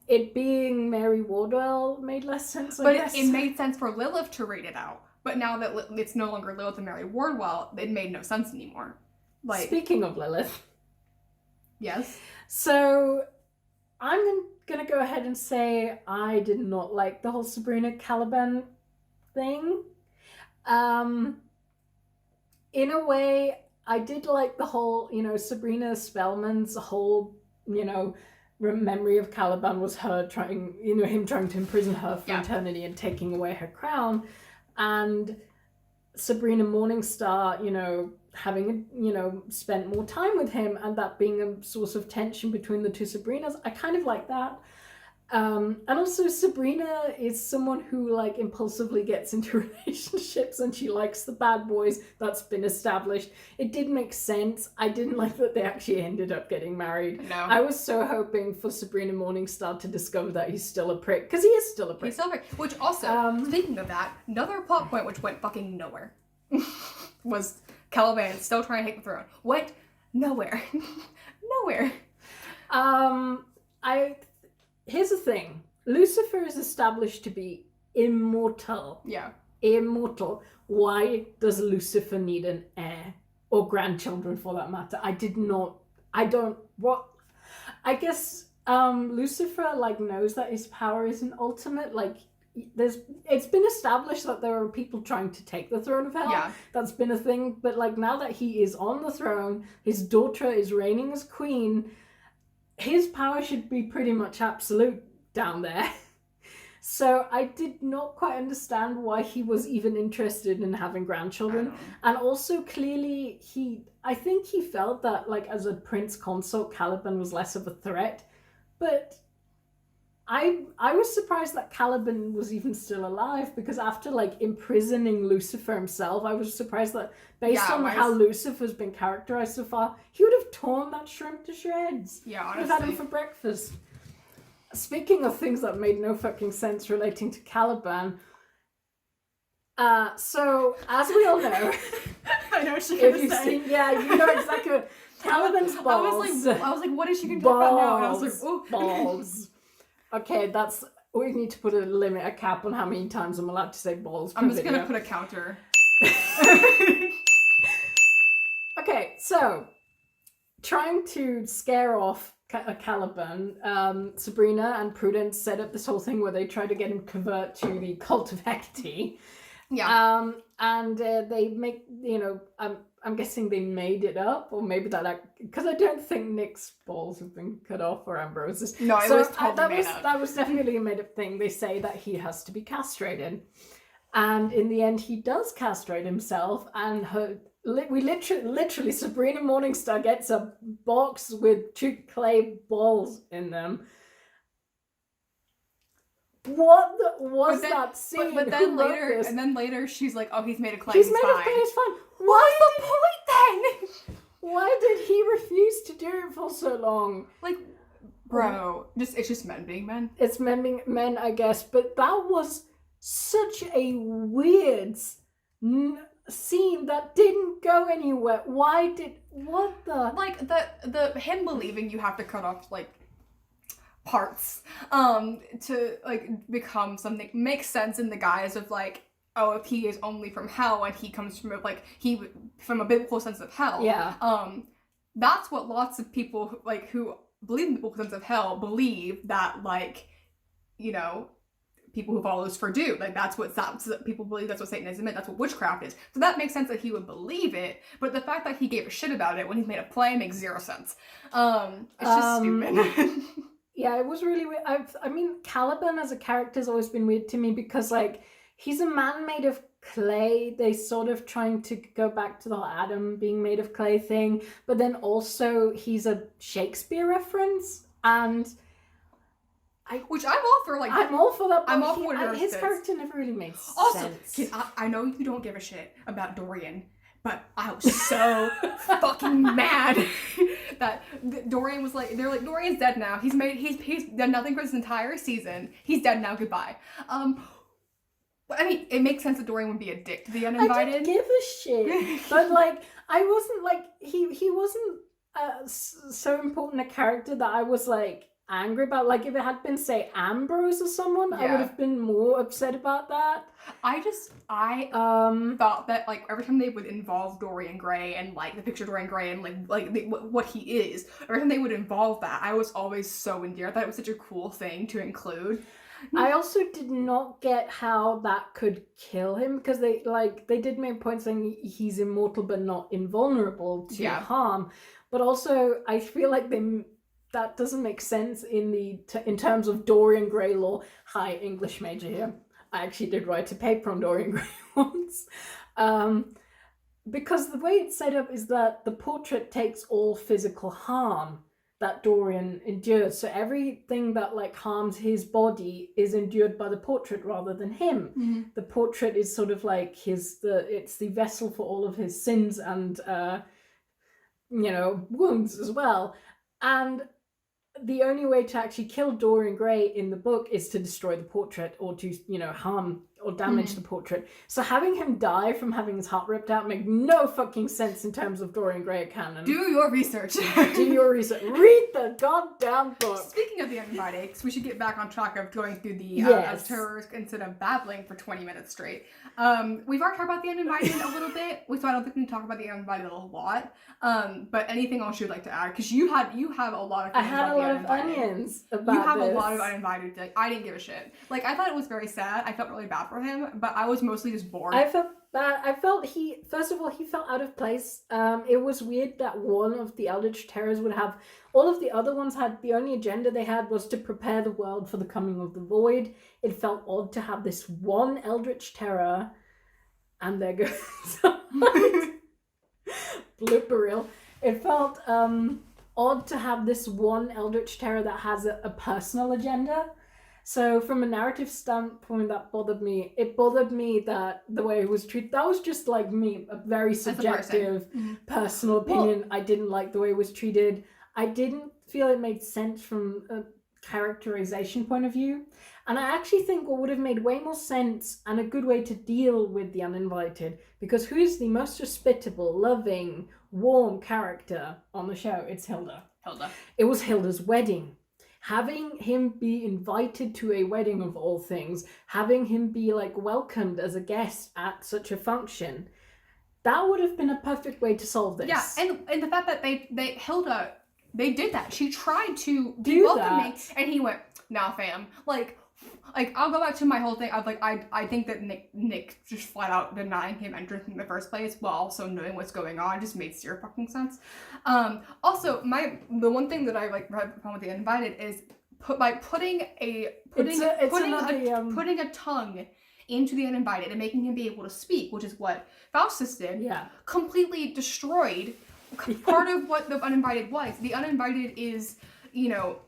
it being Mary Wardwell made less sense, I guess. It made sense for Lilith to read it out. But now that it's no longer Lilith and Mary Wardwell, it made no sense anymore. Like, speaking of Lilith. Yes. So I'm going to go ahead and say I did not like the whole Sabrina Caliban thing. In a way, I did like the whole, Sabrina Spellman's whole, memory of Caliban was her trying, him trying to imprison her for eternity and taking away her crown. And Sabrina Morningstar, having, spent more time with him, and that being a source of tension between the two Sabrinas. I kind of like that. And also Sabrina is someone who like impulsively gets into relationships and she likes the bad boys. That's been established. It did make sense. I didn't like that they actually ended up getting married. No. I was so hoping for Sabrina Morningstar to discover that he's still a prick, because he is still a prick. He's still a prick. Which also, speaking of that, another plot point which went fucking nowhere was Caliban still trying to take the throne. Went nowhere. Nowhere. Here's the thing. Lucifer is established to be immortal. Yeah. Immortal. Why does Lucifer need an heir? Or grandchildren, for that matter? I guess Lucifer, like, knows that his power isn't ultimate. Like, it's been established that there are people trying to take the throne of hell. Yeah. That's been a thing. But, like, now that he is on the throne, his daughter is reigning as queen, his power should be pretty much absolute down there. So I did not quite understand why he was even interested in having grandchildren. And also clearly I think he felt that like as a prince consort, Caliban was less of a threat. But I was surprised that Caliban was even still alive, because after like imprisoning Lucifer himself, I was surprised that based on how Lucifer's been characterized so far, he would have torn that shrimp to shreds. Yeah, honestly. Would have had him for breakfast. Speaking of things that made no fucking sense relating to Caliban, so as we all know, I know what you're if you've seen, you know exactly what Caliban's balls. I was like, what is she gonna talk about now? And I was like, oh, balls. Okay, we need to put a cap on how many times I'm allowed to say balls. I'm just gonna put a counter. Okay, so trying to scare off Caliban, Sabrina and Prudence set up this whole thing where they try to get him to convert to the cult of Hecate. Yeah. And they make, I'm guessing they made it up, or maybe because I don't think Nick's balls have been cut off, or Ambrose's. No, it was totally made up. That was definitely a made up thing. They say that he has to be castrated. And in the end, he does castrate himself, and we literally, Sabrina Morningstar gets a box with 2 clay balls in them. What was that scene? But then later, she's like, "Oh, he's made of clay. He's made of clay. It's fine." What's the point then? Why did he refuse to do it for so long? Like, bro, it's just men being men. It's men being men, I guess. But that was such a weird scene that didn't go anywhere. What the? Like the him believing you have to cut off like parts to like become something makes sense in the guise of like, oh, if he is only from hell and he comes from from a biblical sense of hell. Yeah. That's what lots of people like who believe in the biblical sense of hell believe, that like, people who follow Lucifer do. Like that's what people believe. That's what Satanism is. That's what witchcraft is. So that makes sense that he would believe it. But the fact that he gave a shit about it when he's made a play makes zero sense. It's just stupid. Yeah, it was really weird. I mean, Caliban as a character has always been weird to me, because like he's a man made of clay. They sort of trying to go back to the Adam being made of clay thing, but then also he's a Shakespeare reference, and which I'm all for. Like I'm all for that. I'm all for whatever his character never really made sense. Also, I know you don't give a shit about Dorian, but I was so fucking mad that Dorian was like, they're like, Dorian's dead now. He's done nothing for this entire season. He's dead now. Goodbye. I mean, it makes sense that Dorian would be a dick to the uninvited. I didn't give a shit, but like, I wasn't like he wasn't so important a character that I was like angry about. Like if it had been, say, Ambrose or someone, I would have been more upset about that. I thought that like every time they would involve Dorian Gray and like the picture of Dorian Gray and what he is, every time they would involve that, I was always so endeared. I thought it was such a cool thing to include. I also did not get how that could kill him, because they did make points saying he's immortal but not invulnerable to harm, but also I feel like that doesn't make sense in terms of Dorian Gray lore. Hi, English major here. I actually did write a paper on Dorian Gray once. Because the way it's set up is that the portrait takes all physical harm. that Dorian endures. So everything that like harms his body is endured by the portrait rather than him. Mm-hmm. The portrait is sort of like it's the vessel for all of his sins and wounds as well. And the only way to actually kill Dorian Gray in the book is to destroy the portrait or to, harm or damage the portrait. So having him die from having his heart ripped out made no fucking sense in terms of Dorian Gray canon. Do your research. Do your research. Read the goddamn book. Speaking of the Uninvited, because we should get back on track of going through the Yes. terrors instead of babbling for 20 minutes straight. We've already talked about the Uninvited a little bit, so I don't think we can talk about the Uninvited a lot. But anything else you'd like to add? Because you have a lot of. I had a lot of onions about You have this. a lot of Uninvited. Like, I didn't give a shit. Like, I thought it was very sad. I felt really bad for him, but I was mostly just bored. I felt bad. I felt he felt out of place. It was weird that one of the Eldritch Terrors would have. All of the other ones had the only agenda they had was to prepare the world for the coming of the Void. It felt odd to have this one Eldritch Terror, and there goes blooper reel. It felt odd to have this one Eldritch Terror that has a personal agenda. So from a narrative standpoint, that bothered me. It bothered me that the way it was treated, that was just like me, a very subjective, personal opinion. Well, I didn't like the way it was treated. I didn't feel it made sense from a characterization point of view. And I actually think what would have made way more sense and a good way to deal with the Uninvited, because who is the most hospitable, loving, warm character on the show? It's Hilda. It was Hilda's wedding. Having him be invited to a wedding of all things, having him be like welcomed as a guest at such a function, that would have been a perfect way to solve this. Yeah, and the fact that Hilda did that. She tried to do welcome that. Me, and he went, "Nah, fam." Like I'll go back to my whole thing. I think that Nick just flat out denying him entrance in the first place while also knowing what's going on just made zero fucking sense. Also, the one thing that I like found with the Uninvited is putting a tongue into the Uninvited and making him be able to speak, which is what Faustus did. Yeah, completely destroyed part of what the Uninvited was. The Uninvited is, it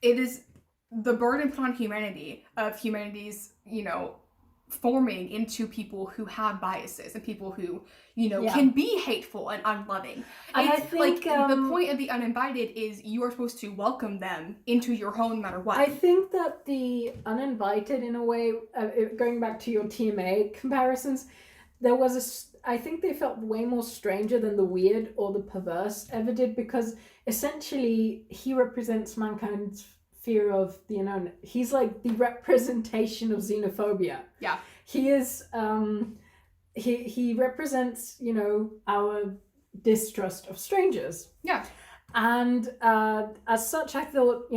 is the burden put on humanity of humanity's, forming into people who have biases and people who, can be hateful and unloving. And it's I think, the point of the Uninvited is you are supposed to welcome them into your home no matter what. I think that the Uninvited, in a way, going back to your TMA comparisons, I think they felt way more stranger than the weird or the perverse ever did, because essentially he represents mankind's fear of the unknown. He's like the representation of xenophobia. Yeah. He is, he represents, our distrust of strangers. Yeah. And as such, I thought,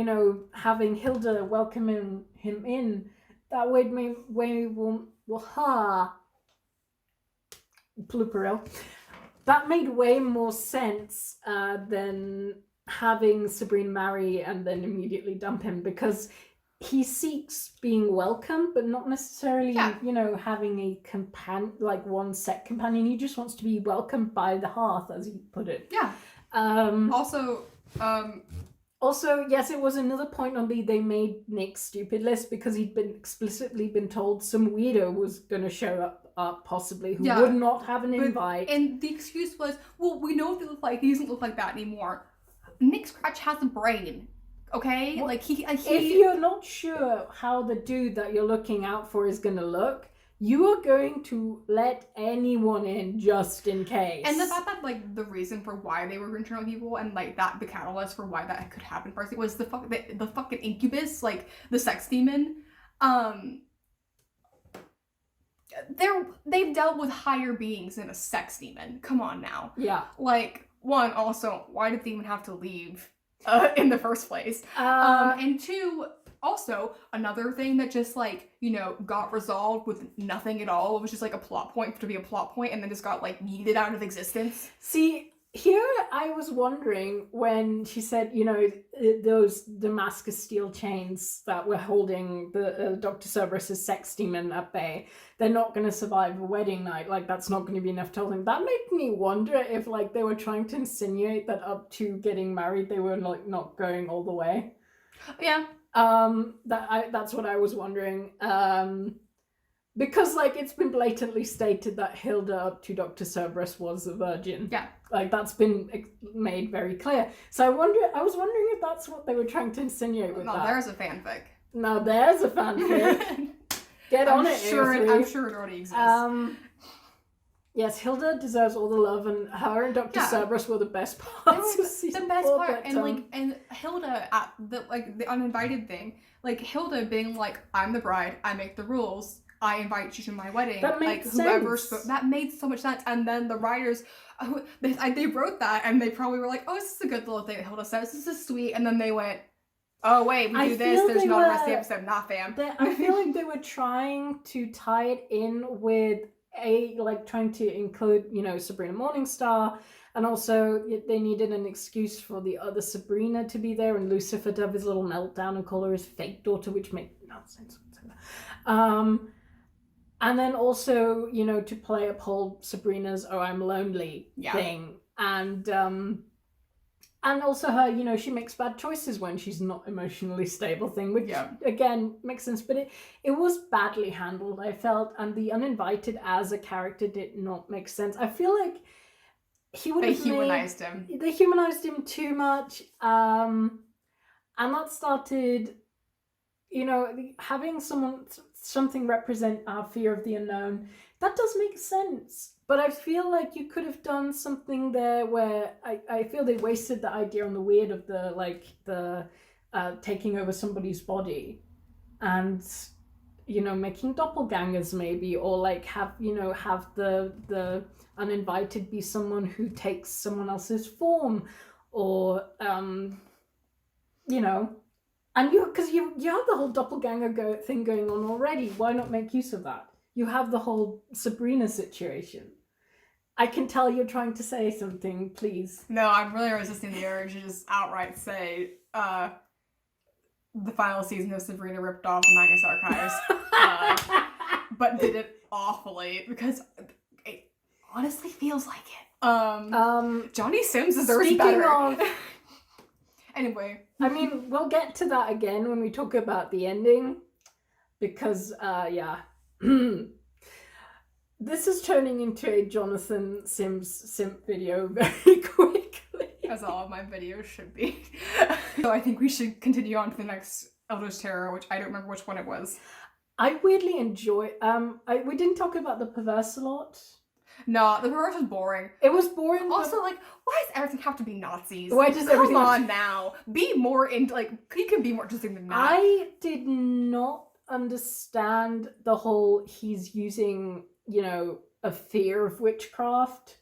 having Hilda welcoming him in, that made me way more, blooper reel. That made way more sense than having Sabrina marry and then immediately dump him, because he seeks being welcome, but not necessarily, having a companion, like one set companion. He just wants to be welcomed by the hearth, as he put it. Yeah. Also, yes, it was another point on they made Nick's stupid list because he'd been explicitly been told some weirdo was going to show up possibly who would not have an invite. And the excuse was, well, we know what they look like. He doesn't look like that anymore. Nick Scratch has a brain, okay? Well, like he. If you're not sure how the dude that you're looking out for is going to look, you are going to let anyone in just in case. And the fact that, like, the reason for why they were going to turn on people and, like, that the catalyst for why that could happen first was the fucking incubus, like, the sex demon. They've dealt with higher beings than a sex demon. Come on now. Yeah. Like, one, also, why did they even have to leave in the first place? And two, also, another thing that just, like, got resolved with nothing at all. It was just, like, a plot point to be a plot point and then just got, like, yeeted out of existence. See, Here, I was wondering when she said, you know, those Damascus steel chains that were holding the Dr. Cerberus's sex demon at bay, they're not going to survive a wedding night. Like, that's not going to be enough to hold him. That made me wonder if, like, they were trying to insinuate that up to getting married, they were, like, not going all the way. Yeah. That's what I was wondering. Because, like, it's been blatantly stated that Hilda up to Dr. Cerberus was a virgin. Yeah. Like, that's been made very clear. So I was wondering if that's what they were trying to insinuate with that. No, there's a fanfic. Now there's a fanfic. Get on it, AO3. I'm sure it already exists. Yes, Hilda deserves all the love, and her and Dr. Cerberus were the best parts of season 4. Part, and Hilda at the uninvited thing, like Hilda being like, I'm the bride, I make the rules, I invite you to my wedding. That made sense. That made so much sense. And then the writers, they wrote that, and they probably were like, oh, this is a good little thing that Hilda says. This is sweet. And then they went, oh wait, we do this. There's not the rest of the episode. Nah, fam. I feel like they were trying to tie it in with trying to include, you know, Sabrina Morningstar, and also they needed an excuse for the other Sabrina to be there, and Lucifer to have his little meltdown and call her his fake daughter, which made no sense whatsoever. And then also, you know, to play up whole Sabrina's "Oh, I'm lonely" thing, and also her, you know, she makes bad choices when she's not emotionally stable thing, which again makes sense, but it was badly handled, I felt, and the uninvited as a character did not make sense. I feel like they humanized him too much, and that started, you know, having something represent our fear of the unknown. That does make sense. But I feel like you could have done something there where I feel they wasted the idea on the weird of the taking over somebody's body, and, you know, making doppelgangers maybe, or like have the uninvited be someone who takes someone else's form, or you know, and because you have the whole doppelganger thing going on already. Why not make use of that? You have the whole Sabrina situation. I can tell you're trying to say something, please. No, I'm really resisting the urge to just outright say the final season of Sabrina ripped off the Magnus Archives, but did it awfully, because it honestly feels like it. Johnny Sims deserves better. Anyway. I mean, we'll get to that again when we talk about the ending, because, this is turning into a Jonathan Sims simp video very quickly. As all of my videos should be. So I think we should continue on to the next Eldritch Terror, which I don't remember which one it was. I weirdly enjoy, we didn't talk about the perverse a lot. No, the perverse was boring. It was boring. Also, like, why does everything have to be Nazis? Why does everything Come on now. Be more into, like, you can be more interesting than that. I did not understand the whole he's using, you know, a fear of witchcraft.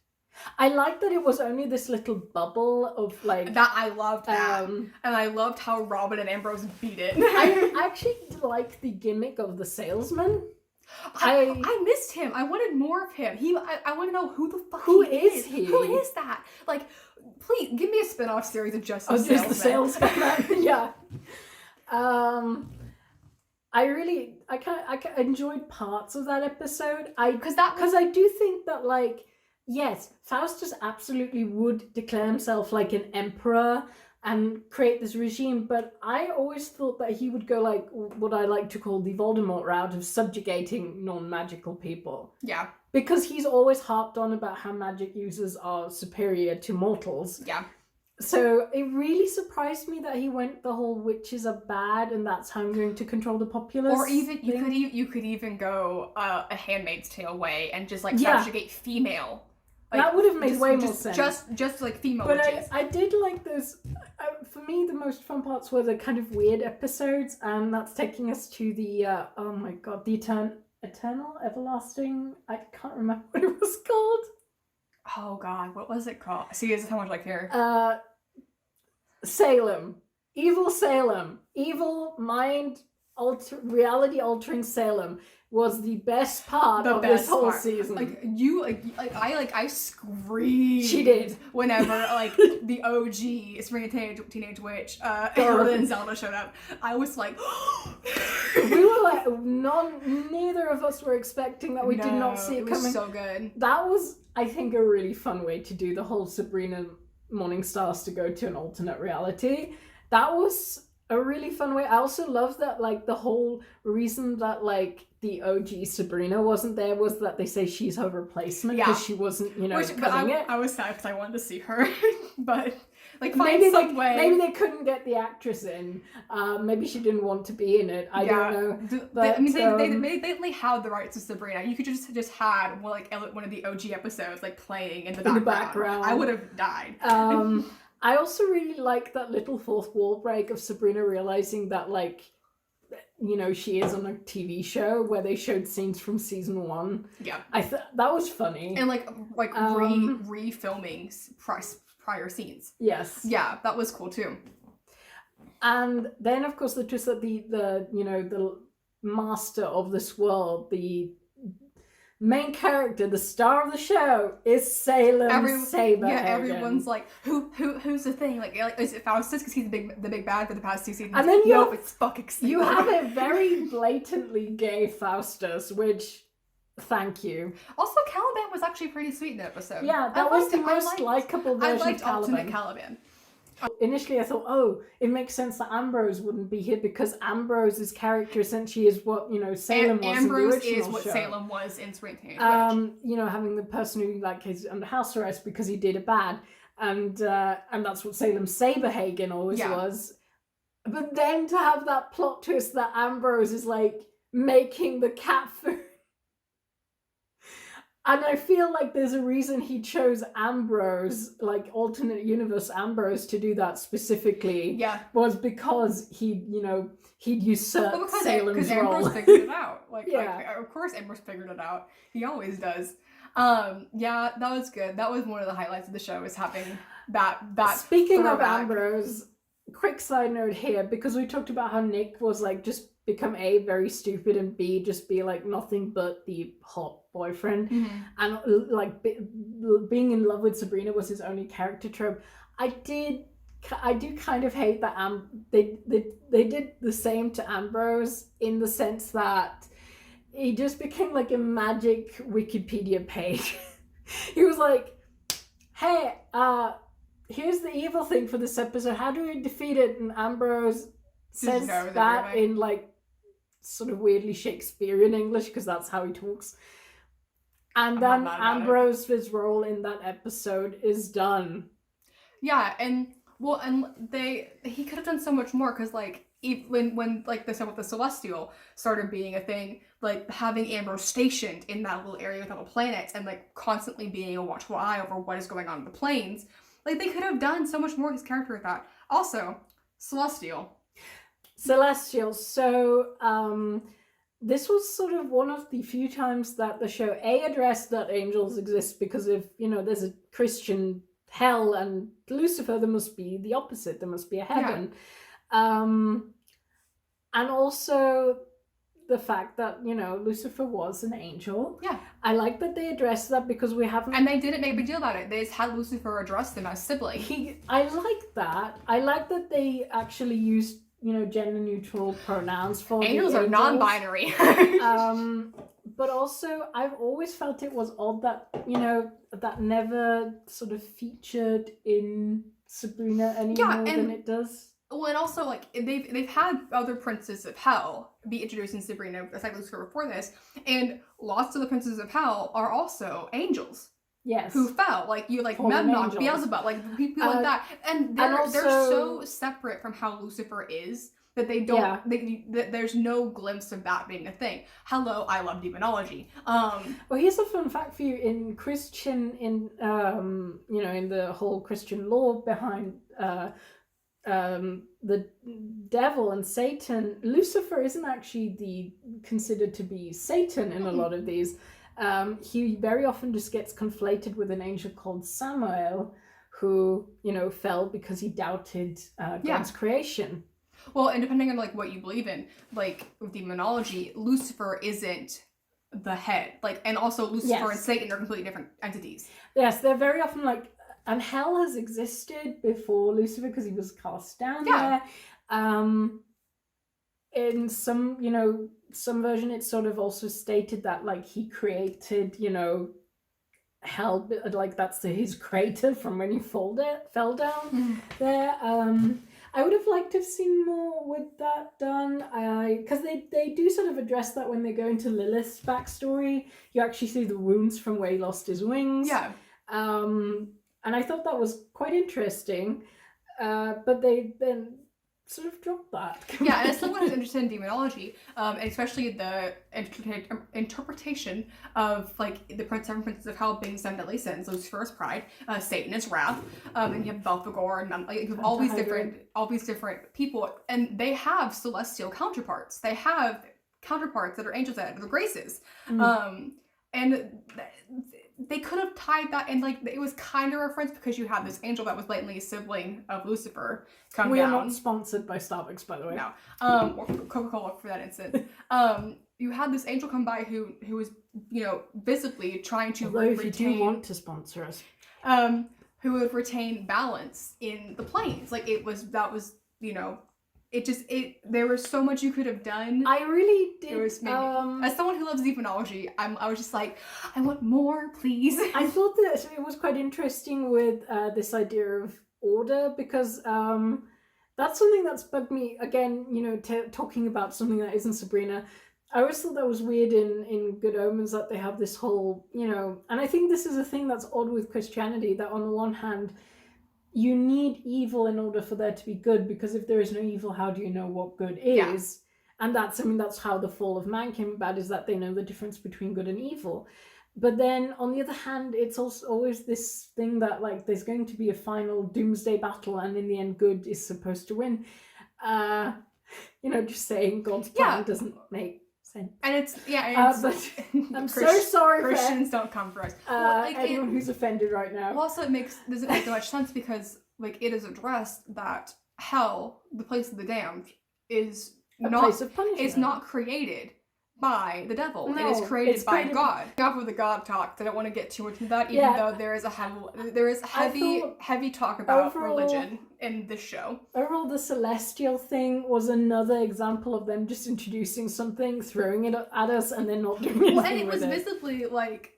I liked that it was only this little bubble of, like... That, I loved that. And I loved how Robin and Ambrose beat it. I actually liked the gimmick of the salesman. I missed him. I wanted more of him. I want to know who the fuck he is. He? Who is that? Like, please, give me a spin-off series of just the salesman. Just the salesman. Yeah. I enjoyed parts of that episode. Because I do think that, like, yes, Faustus absolutely would declare himself like an emperor and create this regime, but I always thought that he would go like what I like to call the Voldemort route of subjugating non-magical people. Yeah. Because he's always harped on about how magic users are superior to mortals. Yeah. So it really surprised me that he went the whole witches are bad and that's how I'm going to control the populace. Or even you could even go a Handmaid's Tale way and just like subjugate female. Like, that would have made way more sense. Just like female but witches. I did like those. For me, the most fun parts were the kind of weird episodes, and that's taking us to the oh my god, the eternal, everlasting. I can't remember what it was called. Oh god, what was it called? See, this is how much I care. Salem, evil mind reality altering Salem. was the best part of this whole season. I screamed. She did. Whenever the OG Sabrina Teenage Witch, Hilda and Zelda showed up. I was like, we were like, neither of us were expecting that. We did not see it coming. It was so good. That was, I think, a really fun way to do the whole Sabrina Morning Stars to go to an alternate reality. That was a really fun way. I also love that, like, the whole reason that, like, the OG Sabrina wasn't there was that they say she's her replacement because she wasn't, cutting it. I was sad because I wanted to see her, but like maybe maybe they couldn't get the actress in. Maybe she didn't want to be in it. I don't know. But, they had the rights to Sabrina. You could just had one of the OG episodes like playing in the background. I would have died. I also really like that little fourth wall break of Sabrina realizing that, like, she is on a TV show where they showed scenes from season 1. Yeah. That was funny. And re-filming prior scenes. Yes. Yeah, that was cool too. And then, of course, the twist that the master of this world, the main character, the star of the show, is Salem Saberhagen. Yeah, everyone's like, who's the thing? Like, is it Faustus because he's the big bad for the past 2 seasons? And then it's fucking Salem. You have a very blatantly gay Faustus, which, thank you. Also, Caliban was actually pretty sweet in the episode. Yeah, that was the most likable version of Caliban. I liked alternate Caliban. Initially, I thought, it makes sense that Ambrose wouldn't be here because Ambrose's character essentially is what Salem was Ambrose in the original is what show. Salem was in Spring. Having the person who is under house arrest because he did a bad, and that's what Salem Saberhagen always was. But then to have that plot twist that Ambrose is like making the cat food. And I feel like there's a reason he chose Ambrose, like alternate universe Ambrose, to do that specifically. Yeah. Was because he'd usurped Salem's role. Ambrose figured it out. Of course Ambrose figured it out. He always does. That was good. That was one of the highlights of the show, is having that Speaking throwback. of Ambrose, quick side note here, because we talked about how Nick was like just become A, very stupid, and B, just be like nothing but the hot boyfriend. Mm-hmm. And like being in love with Sabrina was his only character trope. I do kind of hate that they did the same to Ambrose, in the sense that he just became like a magic Wikipedia page. He was like, hey, here's the evil thing for this episode, how do we defeat it? And Ambrose says that in like sort of weirdly Shakespearean English, because that's how he talks. And then Ambrose's role in that episode is done. Yeah, and he could have done so much more, because like when like the stuff with the Celestial started being a thing, like having Ambrose stationed in that little area with all the planets and like constantly being a watchful eye over what is going on in the planes, like they could have done so much more with his character with that. Also, Celestial. So this was sort of one of the few times that the show addressed that angels exist, because if there's a Christian hell and Lucifer, there must be the opposite, there must be a heaven. And also the fact that Lucifer was an angel. I like that they addressed that, because we haven't, and they didn't make a big deal about it. They just had Lucifer address them as sibling. I like that. I like that they actually used gender neutral pronouns for angels are non-binary. But also I've always felt it was odd that that never sort of featured in Sabrina any more than it does. Well, and also like they've had other princes of hell be introduced in Sabrina, aside Lucifer before this, and lots of the princes of hell are also angels. Yes. Who fell, like Memnon, Beelzebub, like people like that, and they're so separate from how Lucifer is that they don't. There's no glimpse of that being a thing. Hello, I love demonology. Well, here's a fun fact for you: in the whole Christian lore behind the devil and Satan, Lucifer isn't actually considered to be Satan in a lot of these. He very often just gets conflated with an angel called Samael, who, fell because he doubted God's creation. Well, and depending on like what you believe in, like with demonology, Lucifer isn't the head. Like, and also Lucifer and Satan are completely different entities. Yes, they're very often like, and hell has existed before Lucifer because he was cast down there. In some, some version, it's sort of also stated that like he created, hell, like that's his crater from when he fell down there. I would have liked to have seen more with that done, because they do sort of address that when they go into Lilith's backstory. You actually see the wounds from where he lost his wings. Yeah. And I thought that was quite interesting, but they then sort of dropped that. Yeah, and as someone who's interested in demonology, and especially the interpretation of like the seven princes of hell being seven deadly sins, Lucifer's pride, Satan is wrath, and you have Belphegor, and like, you have all these different people, and they have celestial counterparts. They have counterparts that are angels that are the graces, and they could have tied that in, like, it was kind of a reference because you have this angel that was blatantly a sibling of Lucifer come down. We are not sponsored by Starbucks, by the way. No. Or Coca-Cola for that instance. You had this angel come by who was, visibly trying to Although if you do want to sponsor us. Who would retain balance in the planes. Like, there was so much you could have done. I really did. It was as someone who loves demonology, I was just like, I want more, please. I thought that it was quite interesting with this idea of order, because that's something that's bugged me. Again, talking about something that isn't Sabrina, I always thought that was weird in Good Omens, that they have this whole, and I think this is a thing that's odd with Christianity, that on the one hand, you need evil in order for there to be good, because if there is no evil, how do you know what good is? Yeah. And that's how the fall of man came about, is that they know the difference between good and evil. But then on the other hand, it's also always this thing that like there's going to be a final doomsday battle, and in the end good is supposed to win. Just saying God's plan doesn't make sense. And it's but I'm so sorry. Christians don't come for us. Anyone who's offended right now. Also, it doesn't make that much sense, because like it is addressed that hell, the place of the damned, is place of punishment. It's not created by the devil. No, it is created by God. Off with the God talk. I don't want to get too much into that, even though there is heavy talk about religion in this show. Overall, the celestial thing was another example of them just introducing something, throwing it at us, and then not doing anything with it. And it was visibly like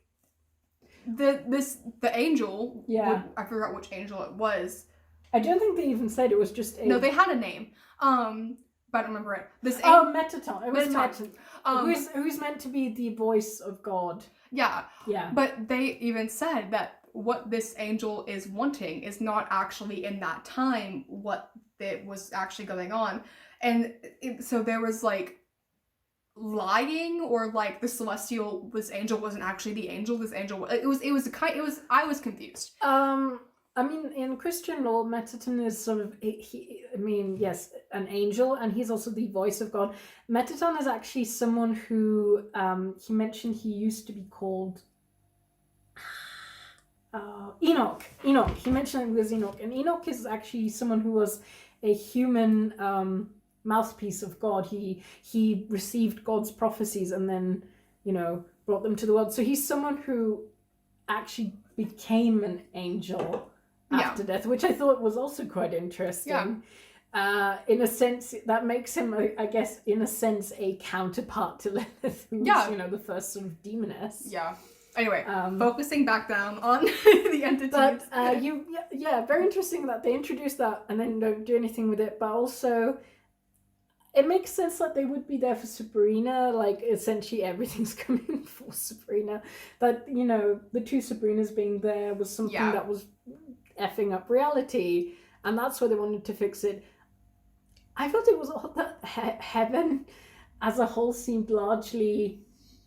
the angel. Yeah. I forgot which angel it was. I don't think they even said it was just a... No, they had a name. But I don't remember it. Metaton. It was Metaton. Who's meant to be the voice of God. Yeah. Yeah. But they even said that what this angel is wanting is not actually in that time what it was actually going on. And so there was like lying, or like this angel wasn't actually the angel. This angel, I was confused. I mean, in Christian law, Metaton is sort of, yes, an angel, and he's also the voice of God. Metaton is actually someone who, he mentioned he used to be called Enoch. He mentioned it was Enoch. And Enoch is actually someone who was a human mouthpiece of God. He received God's prophecies and then, brought them to the world. So he's someone who actually became an angel after death, which I thought was also quite interesting. Yeah. In a sense, that makes him, I guess, in a sense, a counterpart to Lilith, who's, the first sort of demoness. Yeah. Anyway, focusing back down on the entities. But, very interesting that they introduced that and then don't do anything with it, but also... It makes sense that they would be there for Sabrina, like, essentially everything's coming for Sabrina. But, the two Sabrinas being there was something that was effing up reality, and that's where they wanted to fix it. I thought it was all that heaven as a whole seemed largely,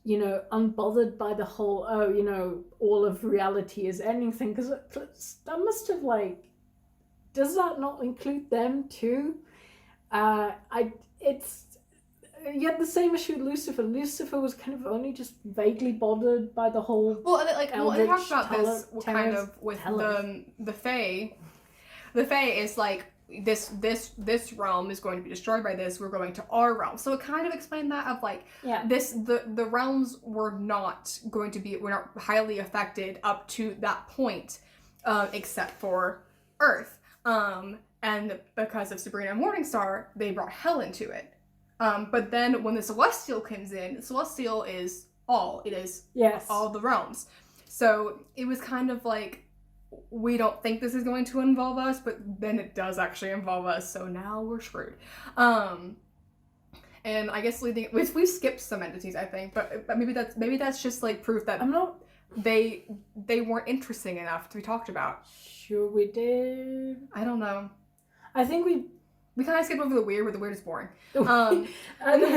unbothered by the whole, all of reality is ending thing, because that must have, does that not include them too? You had the same issue with Lucifer. Lucifer was kind of only just vaguely bothered by the whole. Well, I talked about this kind of with the Fae. The Fae is like this realm is going to be destroyed by this. We're going to our realm. So it kind of explained that of like the realms were not highly affected up to that point, except for Earth. And because of Sabrina and Morningstar, they brought hell into it. But then when the Celestial comes in, Celestial is all. It is all the realms. So it was kind of like, we don't think this is going to involve us, but then it does actually involve us, so now we're screwed. And I guess we skipped some entities, I think, but maybe that's just like proof that they weren't interesting enough to be talked about. Sure we did. I don't know. I think we kind of skipped over the weird, but the weird is boring. The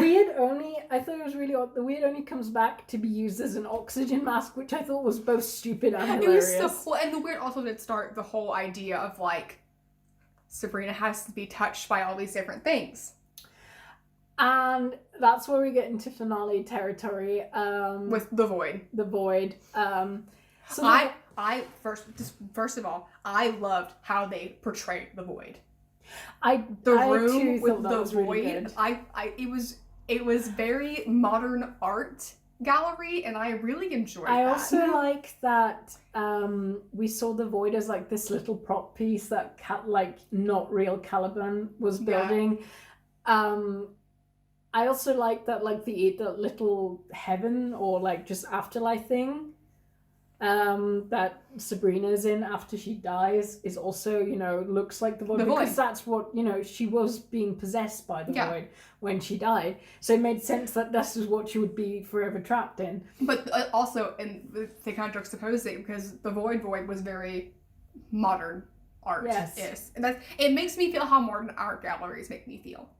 weird only, I thought it was really odd. The weird only comes back to be used as an oxygen mask, which I thought was both stupid and hilarious. It was and the weird also did start the whole idea of like, Sabrina has to be touched by all these different things. And that's where we get into finale territory. With the Void. The Void. First of all, I loved how they portrayed the Void. The room with the Void. Really, it was very modern art gallery, and I really enjoyed that. I also like that we saw the Void as like this little prop piece that not real Caliban was building. Yeah. I also like that like the little heaven or like just afterlife thing that Sabrina's in after she dies is also, looks like the Void, because that's what, she was being possessed by the Void when she died. So it made sense that this is what she would be forever trapped in. But also, and they kind of juxtapose it because the Void was very modern art. Yes. And it makes me feel how modern art galleries make me feel.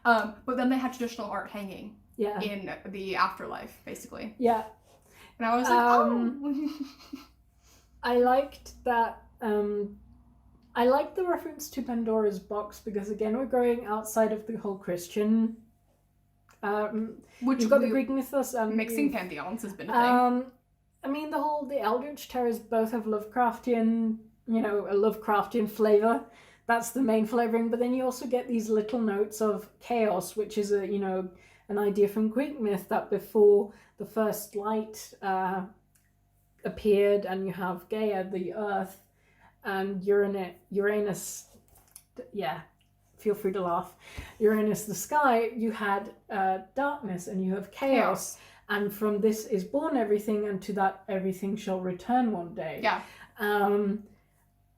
But then they had traditional art hanging in the afterlife, basically. Yeah. And I was like, oh. I liked that. I liked the reference to Pandora's box because, again, we're going outside of the whole Christian. You've got the Greek mythos. Mixing pantheons has been a thing. I mean, the Eldritch Terrors both have Lovecraftian, a Lovecraftian flavor. That's the main flavoring. But then you also get these little notes of chaos, which is an idea from Greek myth that before the first light appeared, and you have Gaia, the earth, and Uranus, feel free to laugh, Uranus, the sky, you had darkness, and you have chaos. And from this is born everything, and to that everything shall return one day. Yeah.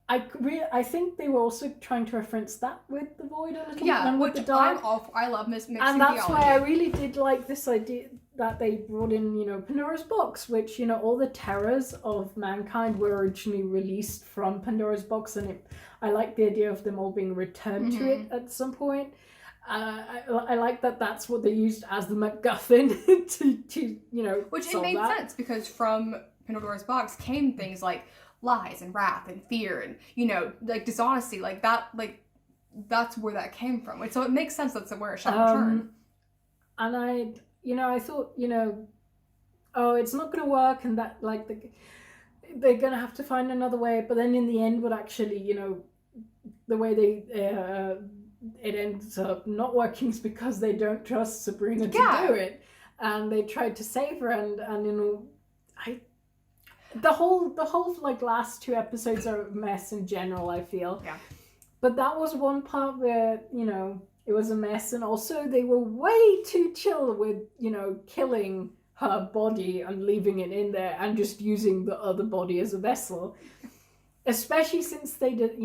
I think they were also trying to reference that with the Void a little, and with the dark. I love mixing and that's theology. why I really did like this idea that they brought in, Pandora's box, which, all the terrors of mankind were originally released from Pandora's box, and I like the idea of them all being returned to it at some point. I like that that's what they used as the MacGuffin to which it made sense, because from Pandora's box came things like lies and wrath and fear and like dishonesty, like that, like that's where that came from. And so it makes sense that's where it shall return. And I thought, oh, it's not going to work, and that like they're going to have to find another way. But then in the end, would actually, the way they it ends up not working is because they don't trust Sabrina to do it, and they tried to save her, and the whole like last two episodes are a mess in general, I feel. Yeah. But that was one part where, it was a mess, and also they were way too chill with, killing her body and leaving it in there and just using the other body as a vessel. Especially since they did,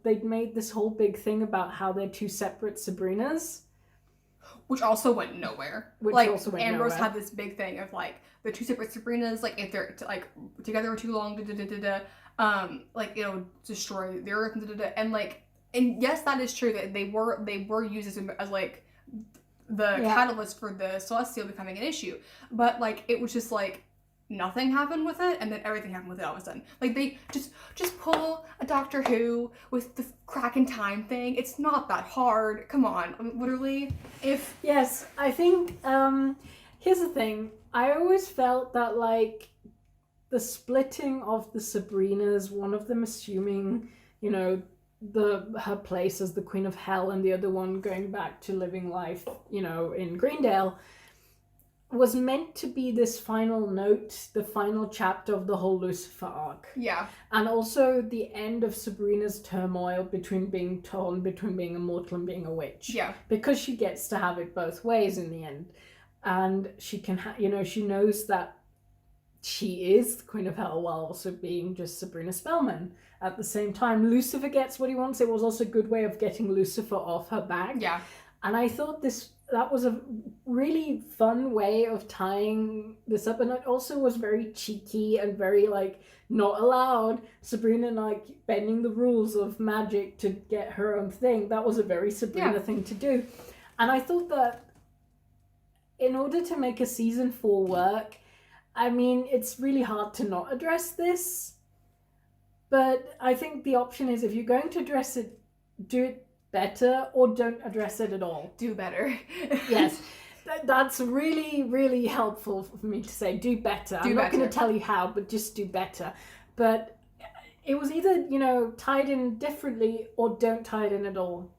they'd made this whole big thing about how they're two separate Sabrinas. Which also went nowhere. Ambrose had this big thing of like the two separate Sabrinas, like if they're like together for too long, like it'll destroy the earth, and yes, that is true that they were used as like the catalyst for the Celestial becoming an issue, but like it was just like nothing happened with it, and then everything happened with it all of a sudden. Like they just pull a Doctor Who with the crack in time thing. It's not that hard. Come on, I mean, literally. Yes, I think here's the thing. I always felt that like the splitting of the Sabrinas, one of them assuming, her place as the Queen of Hell and the other one going back to living life, you know, in Greendale, was meant to be this final note, the final chapter of the whole Lucifer arc. Yeah. And also the end of Sabrina's turmoil between being torn between being a mortal and being a witch. Yeah. Because she gets to have it both ways in the end. And she can, she knows that she is the Queen of Hell while also being just Sabrina Spellman. At the same time, Lucifer gets what he wants. It was also a good way of getting Lucifer off her back. Yeah. And I thought that was a really fun way of tying this up, and it also was very cheeky and very like not allowed. Sabrina like bending the rules of magic to get her own thing. That was a very Sabrina thing to do. And I thought that in order to make a season 4 work, I mean, it's really hard to not address this. But I think the option is, if you're going to address it, do it better or don't address it at all. Do better. Yes. That's really, really helpful for me to say. Do better. I'm not going to tell you how, but just do better. But it was either, tied in differently or don't tie it in at all.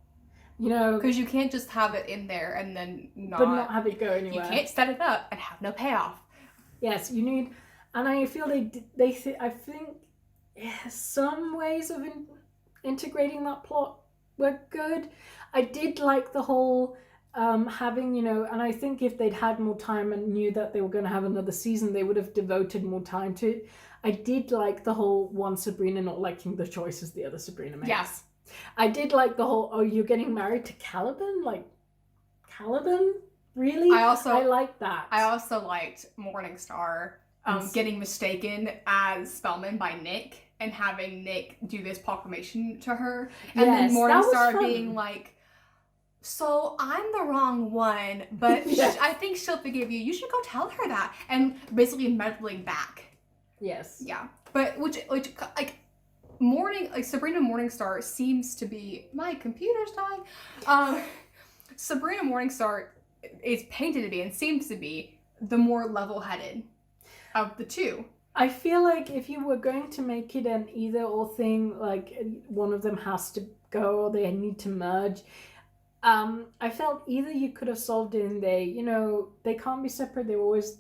Because you can't just have it in there and then not have it go anywhere. You can't set it up and have no payoff. Yes, you need, and I feel I think some ways of integrating that plot were good. I did like the whole having, and I think if they'd had more time and knew that they were going to have another season, they would have devoted more time to it. I did like the whole one Sabrina not liking the choices the other Sabrina makes. Yes. I did like the whole, you're getting married to Caliban? Like, Caliban? Really? I like that. I also liked Morningstar getting mistaken as Spellman by Nick and having Nick do this proclamation to her. And then Morningstar being like, so I'm the wrong one, but I think she'll forgive you. You should go tell her that. And basically meddling back. Yes. Yeah. But which like Sabrina Morningstar seems to be, my computer's dying. Sabrina Morningstar is painted to be and seems to be the more level-headed of the two. I feel like if you were going to make it an either or thing, like one of them has to go or they need to merge, I felt either you could have solved it in they can't be separate, they always,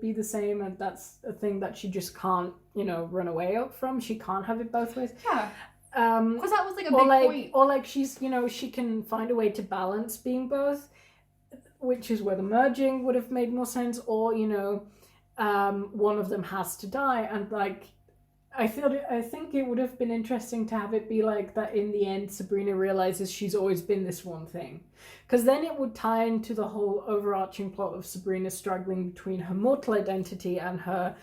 be the same, and that's a thing that she just can't, run away from. She can't have it both ways. Yeah. Because that was like a big point. Or like she's, she can find a way to balance being both, which is where the merging would have made more sense, or, one of them has to die. And like, I think it would have been interesting to have it be like that in the end Sabrina realizes she's always been this one thing. Because then it would tie into the whole overarching plot of Sabrina struggling between her mortal identity and her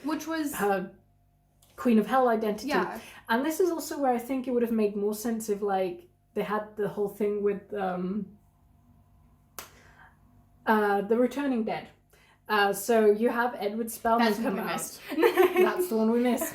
Queen of Hell identity. Yeah. And this is also where I think it would have made more sense if like they had the whole thing with the Returning Dead. So you have Edward Spellman come out. That's the one we missed.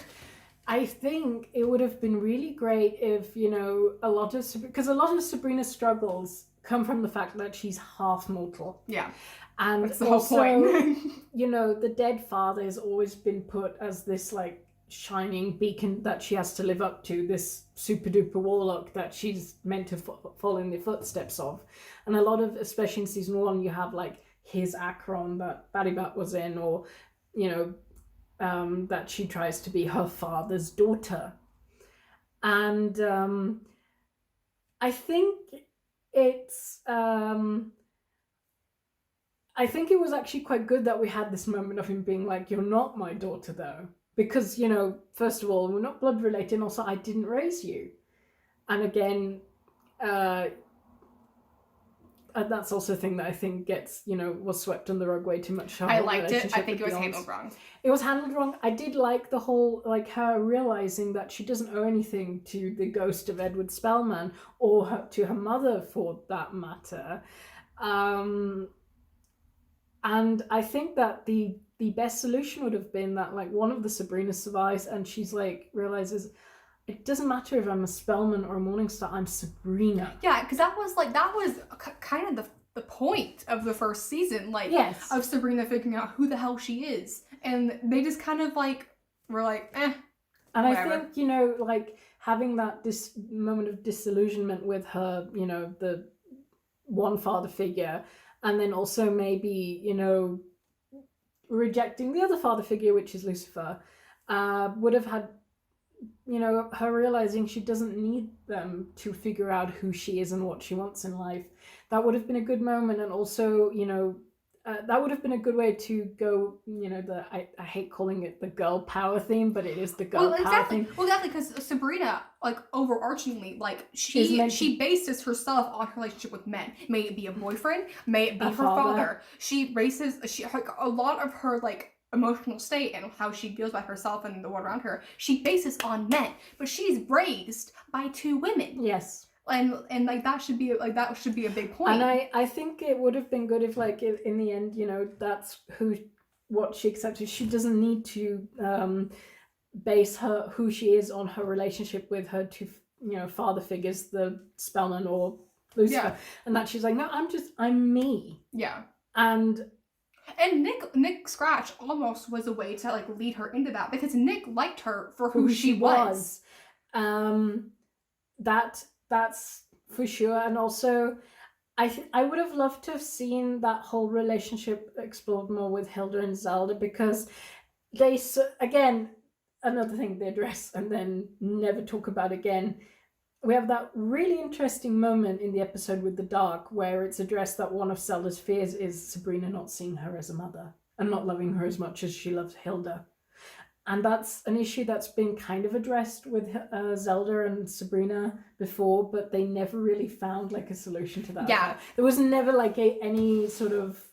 I think it would have been really great if, because a lot of Sabrina's struggles come from the fact that she's half mortal. Yeah. And that's the also, whole point. The dead father has always been put as this like shining beacon that she has to live up to, this super duper warlock that she's meant to follow in the footsteps of. And a lot of, especially in season 1, you have like his Akron that Badibat was in, or, that she tries to be her father's daughter. And I think it's I think it was actually quite good that we had this moment of him being like, you're not my daughter though, because first of all, we're not blood related, and also I didn't raise you. And again, that's also a thing that I think gets, was swept on the rug way too much. I liked it. I think it was handled wrong. It was handled wrong. I did like the whole, like, her realizing that she doesn't owe anything to the ghost of Edward Spellman, or to her mother for that matter. And I think that the best solution would have been that, like, one of the Sabrinas survives and she's like, realizes, it doesn't matter if I'm a Spellman or a Morningstar, I'm Sabrina. Yeah, because that was kind of the point of the first season, like, yes, of Sabrina figuring out who the hell she is. And they just kind of like, were like, And whatever. I think, like, having that moment of disillusionment with her, you know, the one father figure, and then also maybe, you know, rejecting the other father figure, which is Lucifer, would have had, you know, her realizing she doesn't need them to figure out who she is and what she wants in life. That would have been a good moment, and also, you know, that would have been a good way to go, you know, I hate calling it the girl power theme, but it is the girl power theme. Well, exactly, because Sabrina, like, overarchingly, like, she bases herself on her relationship with men. May it be a boyfriend, may it be her father. She like, a lot of her, like, emotional state and how she feels about herself and the world around her, she bases on men. But she's raised by 2 women. Yes. And like that should be a big point. And I think it would have been good if, like, in the end, you know, that's what she accepted. She doesn't need to base who she is on her relationship with her 2, you know, father figures, the Spellman or Lucifer, and that she's like, no, I'm me. Yeah. And Nick Scratch almost was a way to, like, lead her into that, because Nick liked her for who she was. That's for sure. And also, I would have loved to have seen that whole relationship explored more with Hilda and Zelda, because they, again, another thing they address and then never talk about again. We have that really interesting moment in the episode with the Dark, where it's addressed that one of Zelda's fears is Sabrina not seeing her as a mother and not loving her as much as she loves Hilda. And that's an issue that's been kind of addressed with Zelda and Sabrina before, but they never really found, like, a solution to that. Yeah. There was never, like, any sort of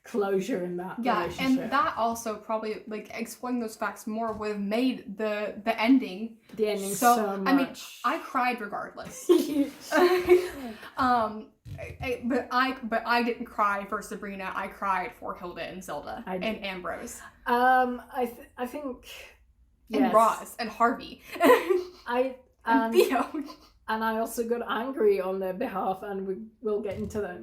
closure in that relationship. And that also probably, like, exploring those facts more would have made the ending so much. I mean, I cried regardless. But I didn't cry for Sabrina. I cried for Hilda and Zelda and Ambrose. I think and yes. Roz and Harvey. And Theo. And I also got angry on their behalf, and we'll get into that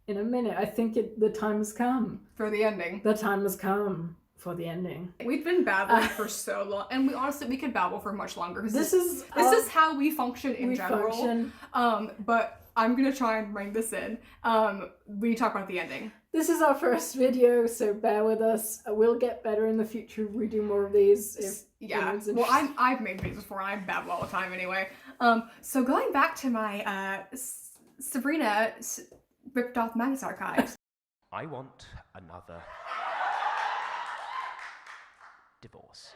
in a minute. I think the time has come for the ending. The time has come for the ending. We've been babbling for so long, and we could babble for much longer. This is how we function in general. But I'm gonna try and bring this in. We talk about the ending. This is our first video, so bear with us. We'll get better in the future if we do more of these. Well, I've made videos before, and I babble all the time anyway. So going back to my Sabrina ripped off Magnus archives. I want another divorce.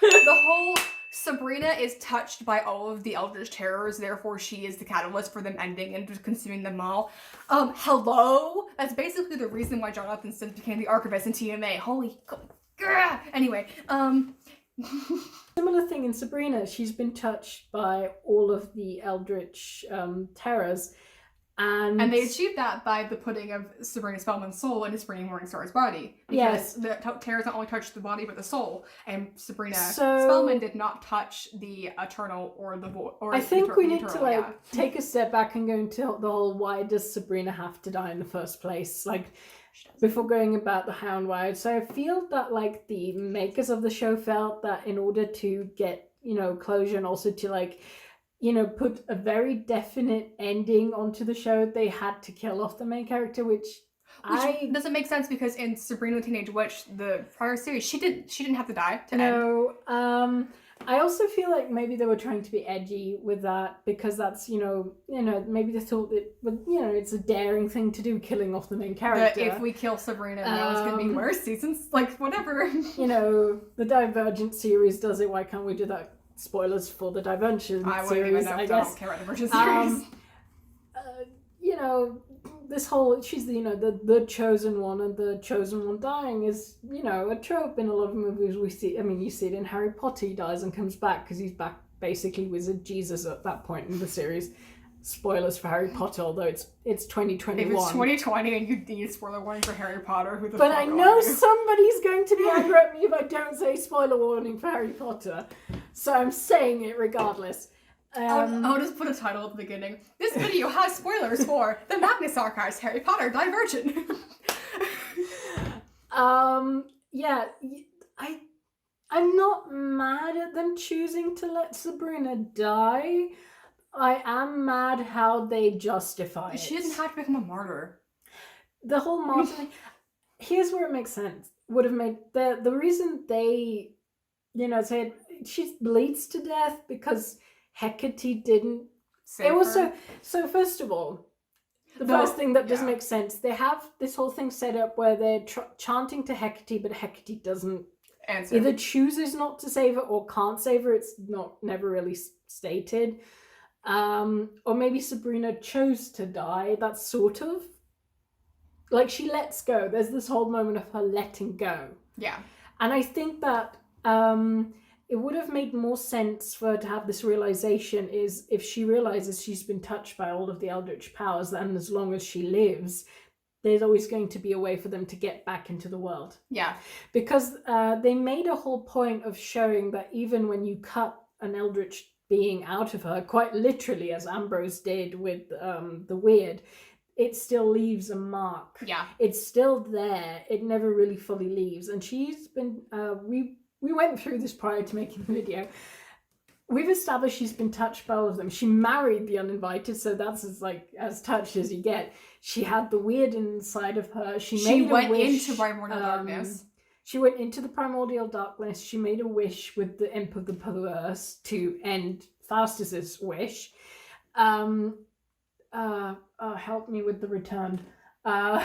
The whole Sabrina is touched by all of the Eldritch Terrors, therefore she is the catalyst for them ending and just consuming them all. Hello? That's basically the reason why Jonathan Sims became the archivist in TMA. Holy... Anyway, Similar thing in Sabrina, she's been touched by all of the Eldritch Terrors. And they achieved that by the putting of Sabrina Spellman's soul into Sabrina Morningstar's body. Because the terrors not only touched the body but the soul, and Sabrina Spellman did not touch the Eternal or the Void. I think we need to take a step back and go into the whole, why does Sabrina have to die in the first place? Like, before going about the Hound Wild. So I feel that, like, the makers of the show felt that in order to get, you know, closure and also to, like, you know, put a very definite ending onto the show, they had to kill off the main character, which doesn't make sense, because in Sabrina the Teenage Witch, the prior series, she didn't have to die to end. I also feel like maybe they were trying to be edgy with that, because that's, you know, maybe they thought that, it's a daring thing to do, killing off the main character. But if we kill Sabrina, now it's gonna be worse seasons, like, whatever. You know, the Divergent series does it, why can't we do that? Spoilers for the Divergent series, I don't care about the Divergent series. You know, this whole, she's the chosen one, and the chosen one dying is, you know, a trope in a lot of movies we see. I mean, you see it in Harry Potter, he dies and comes back because he's back basically wizard Jesus at that point in the series. Spoilers for Harry Potter, although it's 2021. If it's 2020 and you need spoiler warning for Harry Potter, who the But fuck I know somebody's going to be angry at me if I don't say spoiler warning for Harry Potter. So I'm saying it regardless. I'll just put a title at the beginning. This video has spoilers for the Magnus Archives Harry Potter Divergent. Yeah, I I'm not mad at them choosing to let Sabrina die. I am mad how they justify it. She didn't have to become a martyr. The whole martyr thing. Here's where it makes sense. Would have made the reason they, said she bleeds to death because Hecate didn't. Save It was her. so. First of all, the first thing that doesn't yeah. make sense. They have this whole thing set up where they're chanting to Hecate, but Hecate doesn't. Answer. Either chooses not to save her or can't save her. It's never really stated. Or maybe Sabrina chose to die. That's sort of like she lets go. There's this whole moment of her letting go. Yeah. And I think that it would have made more sense for her to have this realization is if she realizes she's been touched by all of the eldritch powers, and as long as she lives, there's always going to be a way for them to get back into the world. Yeah. Because they made a whole point of showing that even when you cut an eldritch being out of her, quite literally, as Ambrose did with the weird, it still leaves a mark. Yeah. It's still there. It never really fully leaves. And she's been, we went through this prior to making the video. We've established she's been touched by all of them. She married the uninvited, so that's as touched as you get. She had the weird inside of her. She went wish, into primordial darkness. She went into the primordial darkness. She made a wish with the imp of the perverse to end Faustus's wish. Help me with the returned. Oh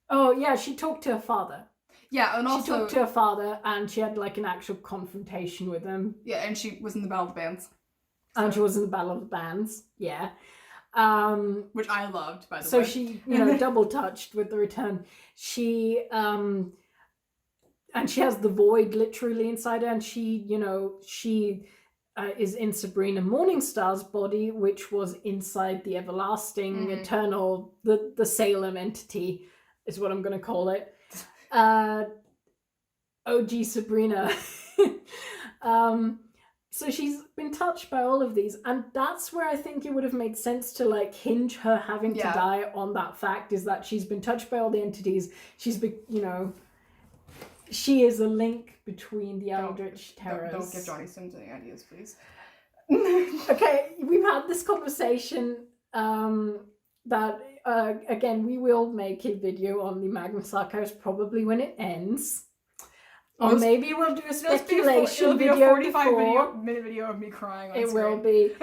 yeah, she talked to her father. Yeah, and also she talked to her father, and she had like an actual confrontation with him. Yeah, and she was in the Battle of the Bands. And she was in the Battle of the Bands. Yeah. Which I loved, by the way. So she, double touched with the return. She and she has the void literally inside her, and she is in Sabrina Morningstar's body, which was inside the everlasting, eternal, the Salem entity is what I'm going to call it. OG Sabrina. So she's been touched by all of these, and that's where I think it would have made sense to like hinge her having to die on that fact, is that she's been touched by all the entities. She's been, she is a link between the Eldritch Terrors. Don't give Johnny Sims any ideas, please. Okay, we've had this conversation that again, we will make a video on the Magnus Archives probably when it ends. Or maybe we'll do a speculation video. It'll be a 45-minute video of me crying on It screen. will be.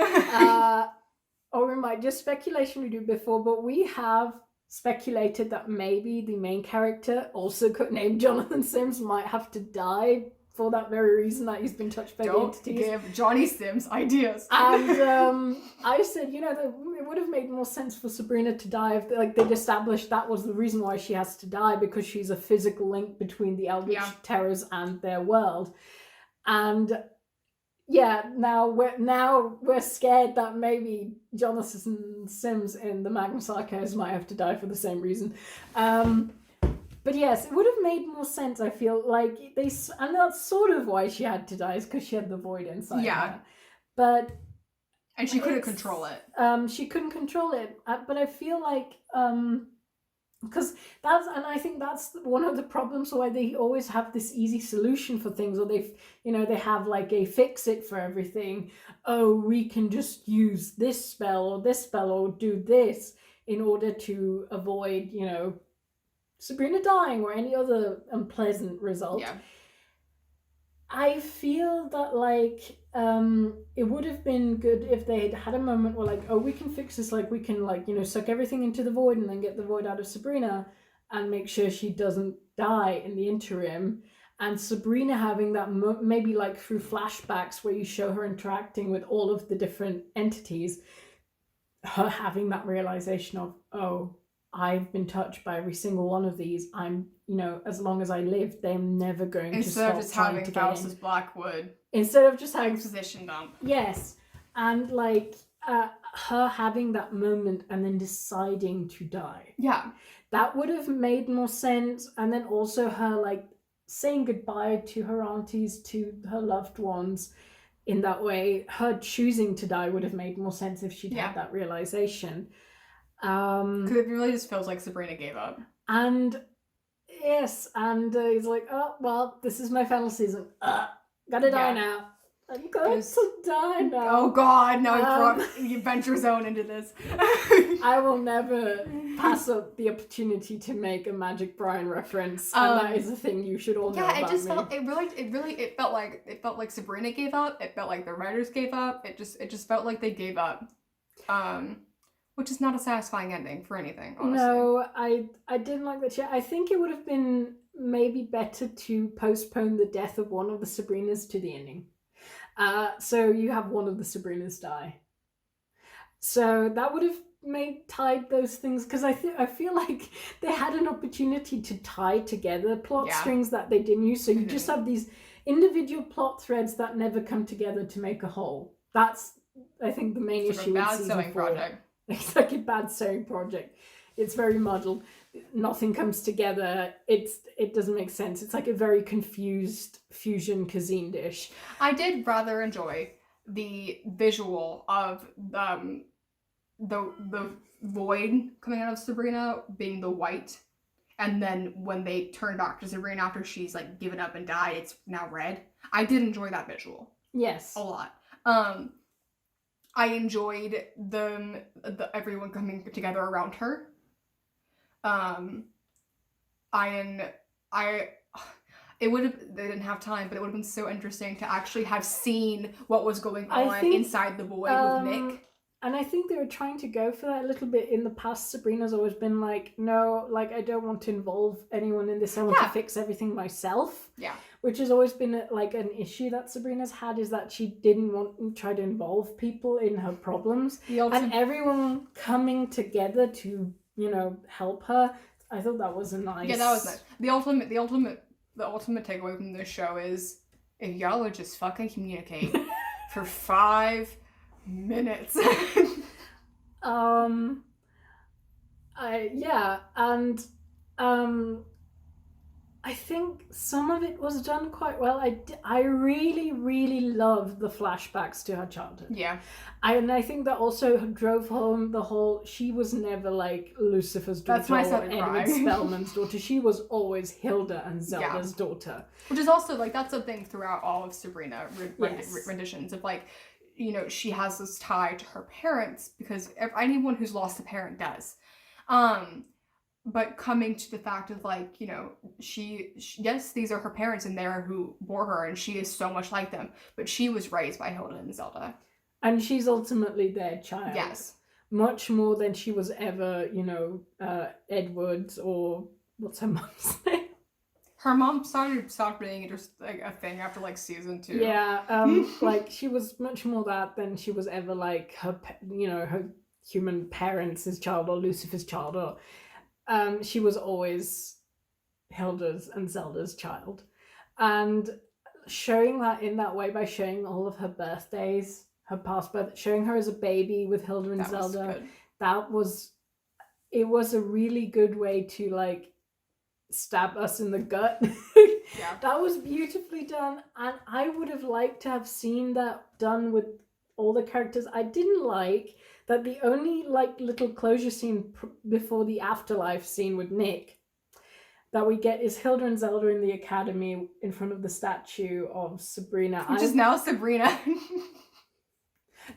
Or we might do speculation we do before, but we have speculated that maybe the main character, also named Jonathan Sims, might have to die for that very reason, that he's been touched by the entities. Don't give Johnny Sims ideas. And I said, it would have made more sense for Sabrina to die if they'd established that was the reason why she has to die, because she's a physical link between the Eldritch Terrors and their world. And now we're scared that maybe Jonathan Sims in the Magnus Archives might have to die for the same reason. But yes, it would have made more sense, I feel like and that's sort of why she had to die, is because she had the void inside her. But and she couldn't control it. She couldn't control it, but I feel like because I think that's one of the problems why they always have this easy solution for things, or they have like a fix it for everything. Oh, we can just use this spell or do this in order to avoid Sabrina dying or any other unpleasant result. Yeah. I feel that it would have been good if they had a moment where we can fix this, we can suck everything into the void and then get the void out of Sabrina and make sure she doesn't die in the interim. And Sabrina having that maybe through flashbacks where you show her interacting with all of the different entities, her having that realization of, oh, I've been touched by every single one of these. I'm, as long as I live, they're never going to stop Instead of just trying having to Faustus Blackwood. Instead of just having position dump. Yes, and her having that moment and then deciding to die. Yeah, that would have made more sense. And then also her saying goodbye to her aunties, to her loved ones. In that way, her choosing to die would have made more sense if she'd had that realization. Because it really just feels like Sabrina gave up. And Yes, and he's like, oh, well, this is my final season. Gotta die Yeah. now. I'm going Just- to die now. Oh God, now he Um, brought the Adventure Zone into this. I will never pass up the opportunity to make a Magic Brian reference, and that is a thing you should all know Yeah, about it just me. felt it felt like Sabrina gave up. It felt like the writers gave up. It just felt like they gave up. Which is not a satisfying ending for anything, honestly. No, I didn't like that shit. I think it would have been maybe better to postpone the death of one of the Sabrinas to the ending. So you have one of the Sabrinas die. So that would have tied those things, because I feel like they had an opportunity to tie together plot strings that they didn't use. So you just have these individual plot threads that never come together to make a whole. That's, I think, the main issue with season 4. Project. It's like a bad sewing project. It's very muddled. Nothing comes together. It doesn't make sense. It's like a very confused fusion cuisine dish. I did rather enjoy the visual of the void coming out of Sabrina being the white, and then when they turn back to Sabrina after she's like given up and died, it's now red. I did enjoy that visual. Yes. A lot. I enjoyed the everyone coming together around her. It would have, they didn't have time, but it would have been so interesting to actually have seen what was going on inside the void with Nick. And I think they were trying to go for that a little bit in the past. Sabrina's always been like, no, like, I don't want to involve anyone in this. I want to fix everything myself. Yeah. Which has always been like an issue that Sabrina's had, is that she didn't want to try to involve people in her problems. And everyone coming together to, you know, help her. I thought that was a nice... Yeah, that was nice. The ultimate takeaway from this show is, if y'all would just fucking communicate for 5 minutes. I think some of it was done quite well. I really, really loved the flashbacks to her childhood. Yeah. I think that also drove home the whole, she was never like Lucifer's daughter or Edward Spellman's daughter. She was always Hilda and Zelda's daughter. Which is also, like, that's a thing throughout all of Sabrina renditions of, like, you know, she has this tie to her parents, because anyone who's lost a parent does. But coming to the fact of, like, you know, she yes, these are her parents and they're who bore her, and she is so much like them, but she was raised by Hilda and Zelda. And she's ultimately their child. Yes. Much more than she was ever, you know, Edward's, or what's her mom's name? Her mom stopped being just like a thing after like season 2. Yeah, like she was much more that than she was ever like her, you know, her human parents' child or Lucifer's child, or she was always Hilda's and Zelda's child. And showing that in that way by showing all of her birthdays, her past birth, showing her as a baby with Hilda and Zelda, it was a really good way to like stab us in the gut. Yeah. That was beautifully done, and I would have liked to have seen that done with all the characters. I didn't like that the only like little closure scene before the afterlife scene with Nick that we get is Hilda and Zelda in the academy in front of the statue of Sabrina, which is now Sabrina.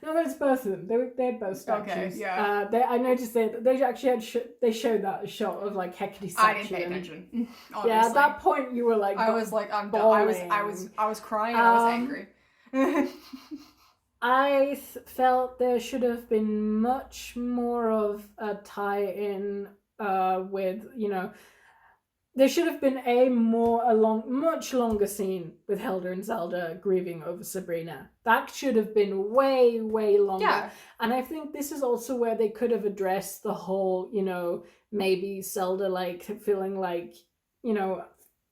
No, there's both of them. They're both statues. Okay, yeah. I noticed they actually had they showed that shot of like Hecate's statue. I didn't pay attention. Honestly. Yeah, at that point you were like, I was like, I'm done. I was crying. And I was angry. I felt there should have been much more of a tie-in with, you know, there should have been much longer scene with Hilda and Zelda grieving over Sabrina. That should have been way, way longer. Yeah. And I think this is also where they could have addressed the whole, you know, maybe Zelda like feeling like, you know,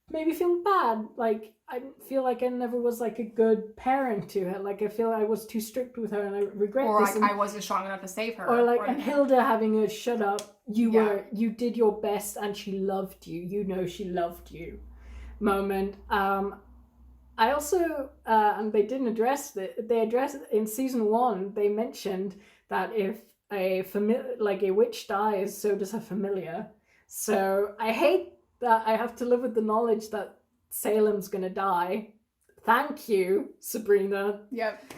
maybe feeling bad. Like, I feel like I never was like a good parent to her. Like, I feel I was too strict with her and I regret this. Or like I wasn't strong enough to save her. Or like, and Hilda having a shut up, you did your best and she loved you. You know she loved you moment. I also, and they didn't address it, they addressed it in season 1, they mentioned that if a witch dies, so does her familiar. So I hate that I have to live with the knowledge that Salem's gonna die. Thank you, Sabrina. Yep.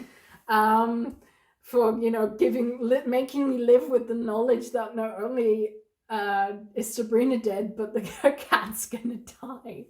For making me live with the knowledge that not only is Sabrina dead, but her cat's gonna die.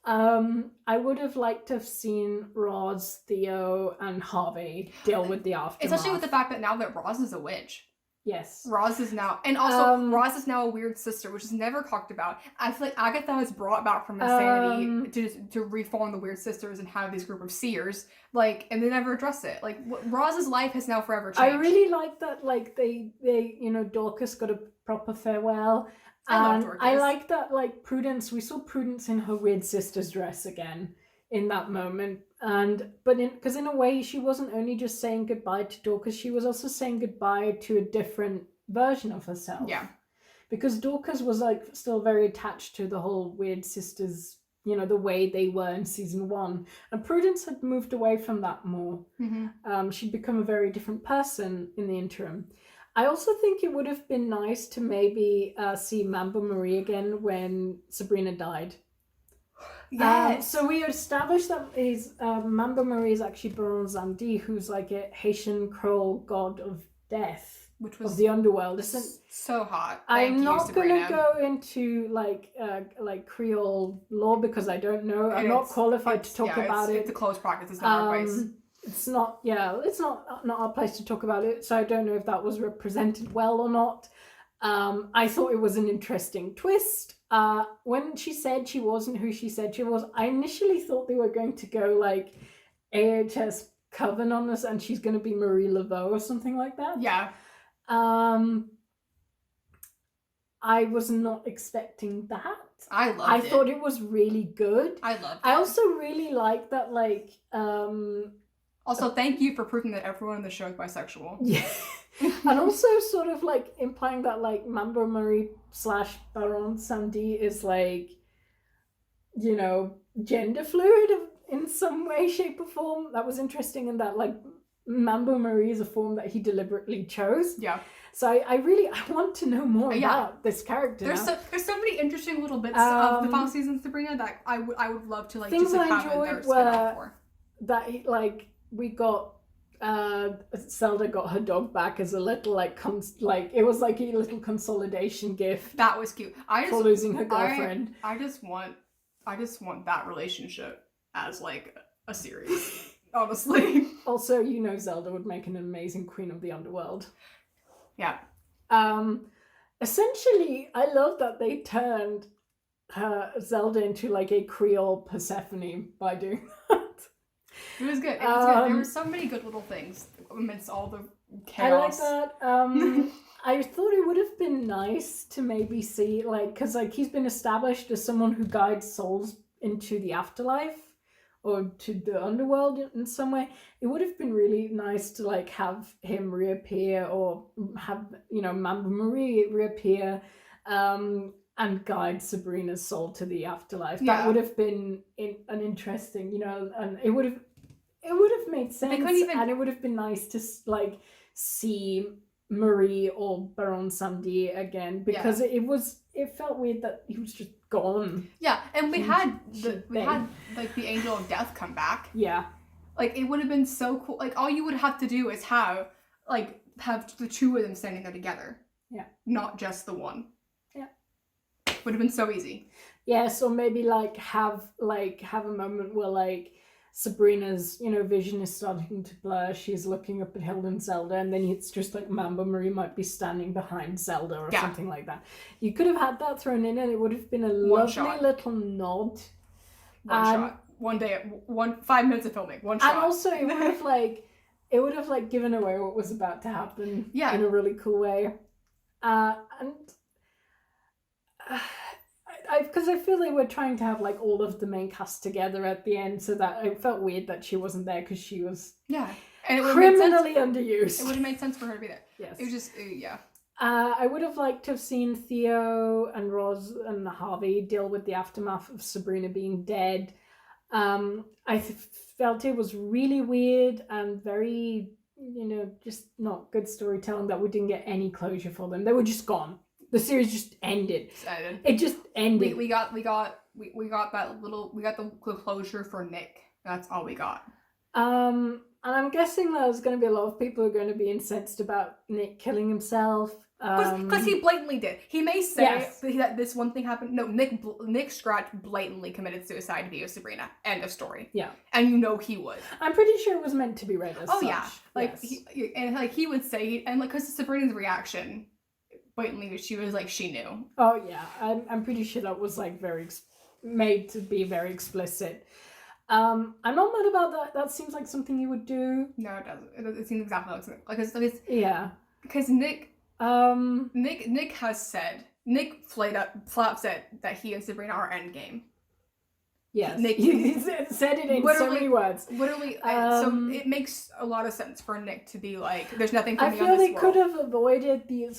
I would have liked to have seen Roz, Theo, and Harvey deal with the aftermath. Especially with the fact that now that Roz is a witch. Yes. Roz is now, and also Roz is now a weird sister, which is never talked about. I feel like Agatha has brought back from insanity to reform the weird sisters and have this group of seers, like, and they never address it. Like, Roz's life has now forever changed. I really like that, like, they Dorcas got a proper farewell. I love Dorcas. I like that, like, Prudence, we saw Prudence in her weird sister's dress again in that moment. Because in a way, she wasn't only just saying goodbye to Dorcas, she was also saying goodbye to a different version of herself. Yeah. Because Dorcas was, like, still very attached to the whole weird sisters, the way they were in season 1. And Prudence had moved away from that more. Mm-hmm. She'd become a very different person in the interim. I also think it would have been nice to maybe see Mambo Marie again when Sabrina died. Yes. So we established that Mambo Marie is actually Baron Zandi, who's like a Haitian Creole god of death, which was of the underworld. So hot. I'm not gonna go into like Creole lore because I don't know. I'm not qualified to talk about it. It's a close practice. It's not our place. It's not. Yeah, it's not our place to talk about it. So I don't know if that was represented well or not. I thought it was an interesting twist. When she said she wasn't who she said she was, I initially thought they were going to go like AHS Coven on us and she's going to be Marie Laveau or something like that. Yeah. I was not expecting that. I loved it. I thought it was really good. I loved it. I also really like that, like... Also, thank you for proving that everyone in the show is bisexual. Yeah. And also sort of like implying that like Mambo Marie / Baron Samedi is like, gender fluid in some way, shape or form. That was interesting in that like Mambo Marie is a form that he deliberately chose. Yeah. So I want to know more about this character. There's so many interesting little bits of the final season, Sabrina, that I would love to like things just like, I have in their enjoyed spin-off for. That like we got Zelda got her dog back as a little like it was like a little consolidation gift. That was cute. For losing her girlfriend. I just want that relationship as like a series. Honestly. Also, Zelda would make an amazing queen of the underworld. Yeah. Essentially, I love that they turned Zelda into like a Creole Persephone by doing that. It was good. It was good. There were so many good little things amidst all the chaos. I like that. I thought it would have been nice to maybe see, like, because like he's been established as someone who guides souls into the afterlife or to the underworld in some way. It would have been really nice to like have him reappear or have Mambo Marie reappear and guide Sabrina's soul to the afterlife. Yeah. That would have been an interesting, and it would have made sense. And it would have been nice to like see Marie or Baron Samedi again because it felt weird that he was just gone. Yeah, and we had like the Angel of Death come back. Yeah. Like it would have been so cool. Like all you would have to do is have the two of them standing there together. Yeah. Not just the one. Yeah. Would have been so easy. Yes, or maybe have a moment where like Sabrina's, vision is starting to blur. She's looking up at Hilda and Zelda, and then it's just like Mambo Marie might be standing behind Zelda or something like that. You could have had that thrown in, and it would have been a lovely little nod. One shot. 1 day. 5 minutes of filming. One shot. And also, it would have given away what was about to happen. Yeah. In a really cool way. Because I feel they were trying to have like all of the main cast together at the end, so that it felt weird that she wasn't there because she was and it criminally underused. It would have made sense for her to be there. Yes, it was just I would have liked to have seen Theo and Roz and Harvey deal with the aftermath of Sabrina being dead. I felt it was really weird and very, just not good storytelling that we didn't get any closure for them. They were just gone. The series just ended. Excited. It just ended. We got the closure for Nick. That's all we got. And I'm guessing there's going to be a lot of people who are going to be incensed about Nick killing himself. Because he blatantly did. He may say Yes. that this one thing happened. No, Nick Scratch blatantly committed suicide to be with Sabrina. End of story. Yeah. And you know he would. I'm pretty sure it was meant to be read as such. Yeah. Like, yes. he would say, and like, because Sabrina's reaction, blatantly, she was like, she knew. Oh yeah, I'm pretty sure that was like made to be very explicit. I'm not mad about that. That seems like something you would do. No, it doesn't. It seems exactly like it's yeah. Because Nick has said, Nick flat said that he and Sabrina are endgame. Yes. Nick he said it in so many words. Literally, so it makes a lot of sense for Nick to be like, there's nothing for me on this I feel they world. could have avoided the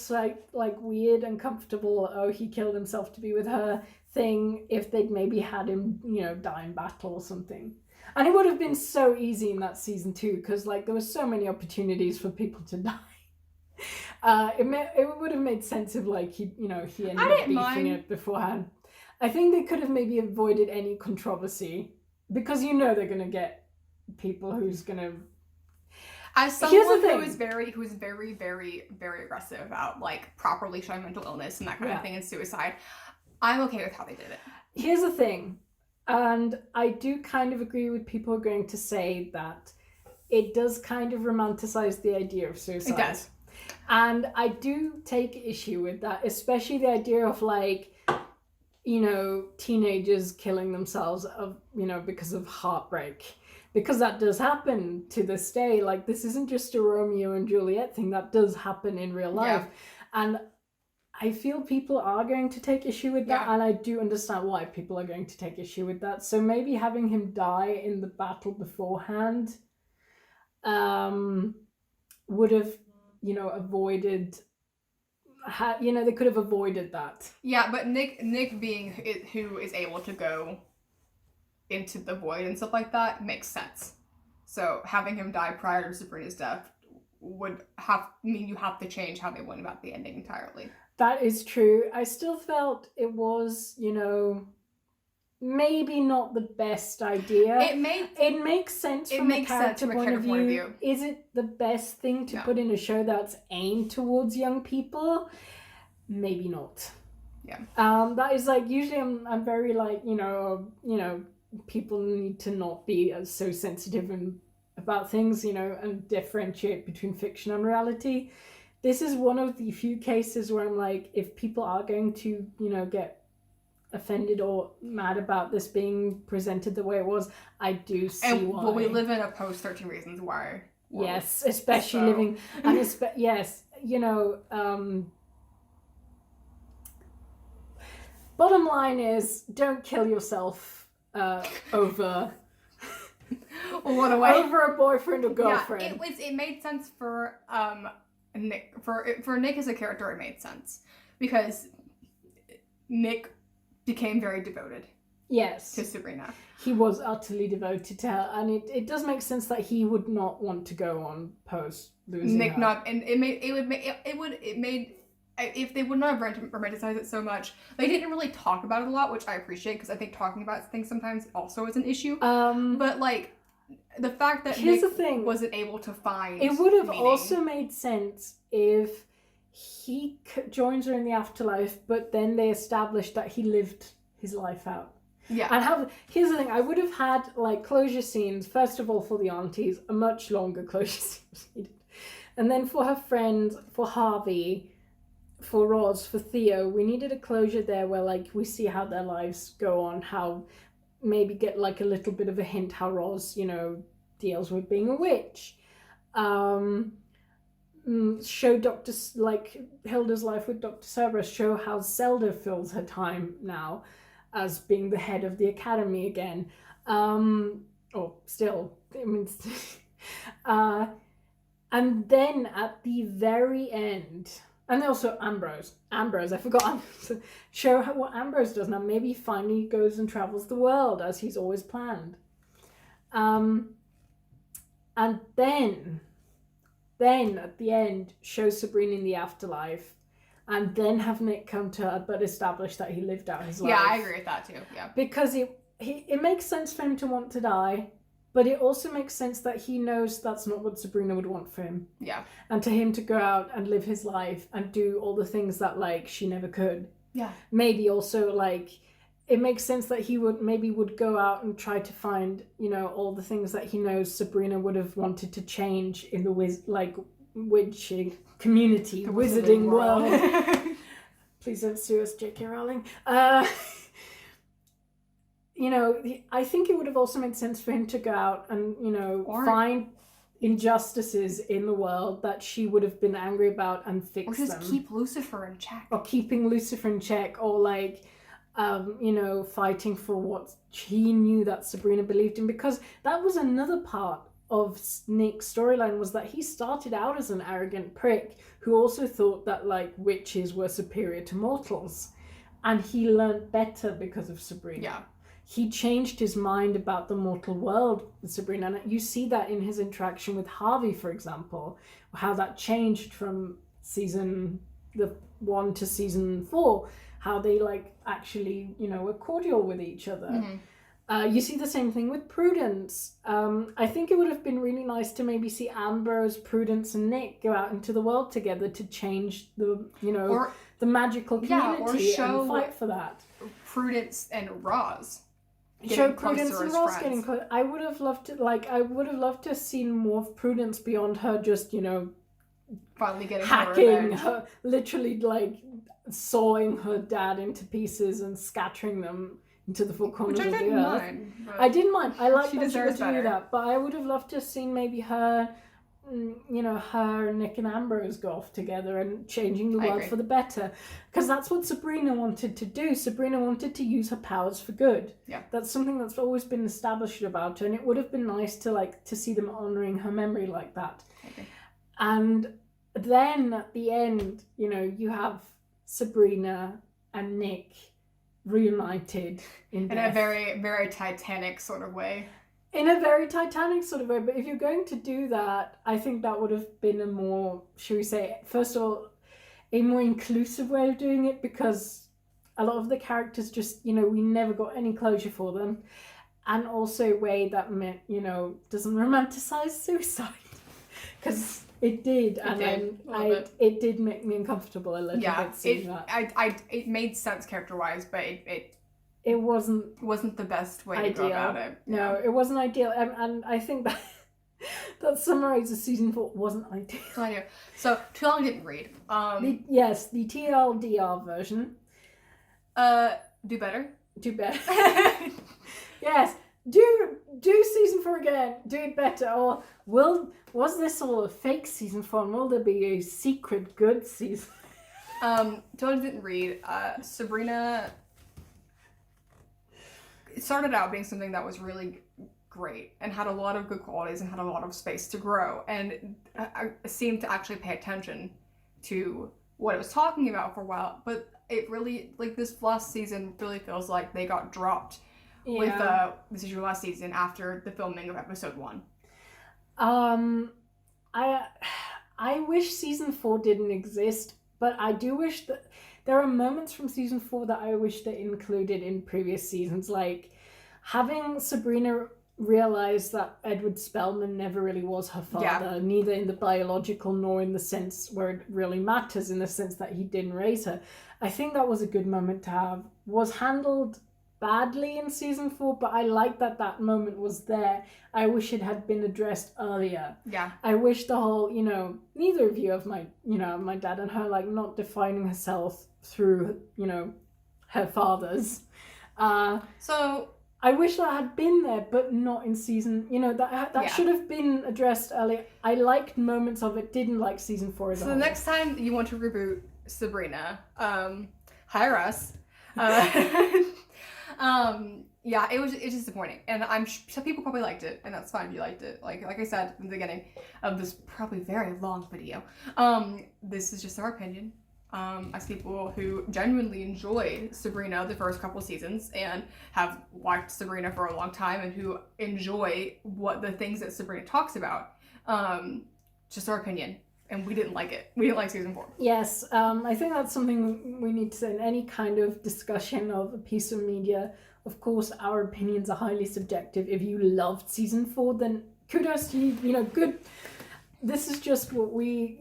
like weird, uncomfortable, oh, he killed himself to be with her thing if they'd maybe had him, die in battle or something. And it would have been so easy in that season too, because like there were so many opportunities for people to die. It would have made sense if like he ended up beefing it beforehand. I think they could have maybe avoided any controversy because they're gonna get people who's gonna. As someone who is very, very, very aggressive about like properly showing mental illness and that kind of thing and suicide, I'm okay with how they did it. Here's the thing, and I do kind of agree with people who are going to say that it does kind of romanticize the idea of suicide. It does. And I do take issue with that, especially the idea of like, teenagers killing themselves because of heartbreak. Because that does happen to this day. Like, this isn't just a Romeo and Juliet thing. That does happen in real life. Yeah. And I feel people are going to take issue with that. Yeah. And I do understand why people are going to take issue with that. So maybe having him die in the battle beforehand would have, avoided... they could have avoided that. Yeah, but Nick being who is able to go into the void and stuff like that makes sense. So having him die prior to Sabrina's death would mean you have to change how they went about the ending entirely. That is true. I still felt it was, maybe not the best idea. It makes sense from a character point of view. Is it the best thing to put in a show that's aimed towards young people? Maybe not. Yeah. That is like, usually I'm very like, people need to not be so sensitive about things, and differentiate between fiction and reality. This is one of the few cases where I'm like, if people are going to, get offended or mad about this being presented the way it was, I do see why. Well, we live in a post 13 Reasons Why world. Yes, especially living, and yes, bottom line is, don't kill yourself over over a boyfriend or girlfriend. Yeah, it made sense for Nick. For Nick as a character, it made sense because Nick became very devoted. Yes. To Sabrina. He was utterly devoted to her, and it does make sense that he would not want to go on post losing Nick her. If they would not have romanticized it so much, they didn't really talk about it a lot, which I appreciate because I think talking about things sometimes also is an issue. But like the fact that Nick wasn't able to find it would have also made sense if he joins her in the afterlife, but then they established that he lived his life out. Yeah. And here's the thing, I would have had like closure scenes, first of all for the aunties, a much longer closure scene was needed. And then for her friends, for Harvey, for Roz, for Theo, we needed a closure there where like we see how their lives go on, how maybe get like a little bit of a hint how Roz, deals with being a witch. Show Hilda's life with Dr. Cerberus, show how Zelda fills her time now as being the head of the academy again. And then at the very end, and also Ambrose, I forgot, show what Ambrose does now. Maybe he finally goes and travels the world as he's always planned. And then at the end, show Sabrina in the afterlife and then have Nick come to her, but establish that he lived out his life. Yeah, I agree with that too. Yeah. Because it makes sense for him to want to die, but it also makes sense that he knows that's not what Sabrina would want for him. Yeah. And to him to go out and live his life and do all the things that, like, she never could. Yeah. Maybe also, like, it makes sense that he would go out and try to find, you know, all the things that he knows Sabrina would have wanted to change in the witching community, The wizarding world. world. Please don't sue us, J.K. Rowling. You know, I think it would have also made sense for him to go out and, you know, find injustices in the world that she would have been angry about and fix them. Or just keep Lucifer in check. Or keeping Lucifer in check, or like, you know, fighting for what he knew that Sabrina believed in. Because that was another part of Nick's storyline, was that he started out as an arrogant prick who also thought that, like, witches were superior to mortals. And he learned better because of Sabrina. Yeah. He changed his mind about the mortal world with Sabrina. And you see that in his interaction with Harvey, for example, how that changed from season 1 to season 4, how they, like, actually, you know, were cordial with each other. Mm-hmm. You see the same thing with Prudence. I think it would have been really nice to maybe see Ambrose, Prudence, and Nick go out into the world together to change the, you know, the magical community and fight for that. Prudence and Roz. Show Prudence and Ross getting close. I would have loved to have seen more of Prudence beyond her just, you know, finally getting hacking her, literally, like, sawing her dad into pieces and scattering them into the four corners of the earth. Which I didn't mind. I didn't mind. I like she that she got to do that, but I would have loved to have seen maybe her, you know, her, Nick and Ambrose go off together and changing the world for the better. Because that's what Sabrina wanted to do. Sabrina wanted to use her powers for good. Yeah. That's something that's always been established about her, and it would have been nice to, like, to see them honouring her memory like that. Okay. And then at the end, you know, you have Sabrina and Nick reunited in a very, very Titanic sort of way. In a very Titanic sort of way, but if you're going to do that, I think that would have been a more, should we say, first of all, a more inclusive way of doing it, because a lot of the characters just, you know, we never got any closure for them, and also a way that meant, you know, doesn't romanticize suicide, because it did, it did make me uncomfortable a little bit seeing that. It made sense character-wise, but it wasn't the best way ideal. to go about it. No, it wasn't ideal, and I think that that summarizes season 4 wasn't ideal. So too long didn't read. The TLDR version. Do better. Do better. Yes, do season 4 again. Do it better. Or was this all a fake season 4? And will there be a secret good season? Totally didn't read. Sabrina. It started out being something that was really great and had a lot of good qualities and had a lot of space to grow, and I seemed to actually pay attention to what it was talking about for a while, but it really, like, this last season really feels like they got dropped with this is your last season after the filming of episode 1. I wish season 4 didn't exist, but I do wish that there are moments from season 4 that I wish they included in previous seasons, like having Sabrina realize that Edward Spellman never really was her father, neither in the biological nor in the sense where it really matters, in the sense that he didn't raise her. I think that was a good moment to have. Was handled badly in season 4, but I like that moment was there. I wish it had been addressed earlier. Yeah. I wish the whole, you know, neither of you of my, you know, my dad and her, like, not defining herself through, you know, her fathers. So I wish that had been there, but not in season, you know, that should have been addressed earlier. I liked moments of it, didn't like season 4 as a whole. So the next time you want to reboot Sabrina, hire us. Yeah, it's disappointing, and some people probably liked it, and that's fine if you liked it. Like I said in the beginning of this probably very long video, this is just our opinion. As people who genuinely enjoyed Sabrina the first couple seasons and have watched Sabrina for a long time and who enjoy the things that Sabrina talks about. Just our opinion. and we didn't like it. We didn't like season 4. Yes, I think that's something we need to say in any kind of discussion of a piece of media. Of course, our opinions are highly subjective. If you loved season 4, then kudos to you. You know, good. This is just what we,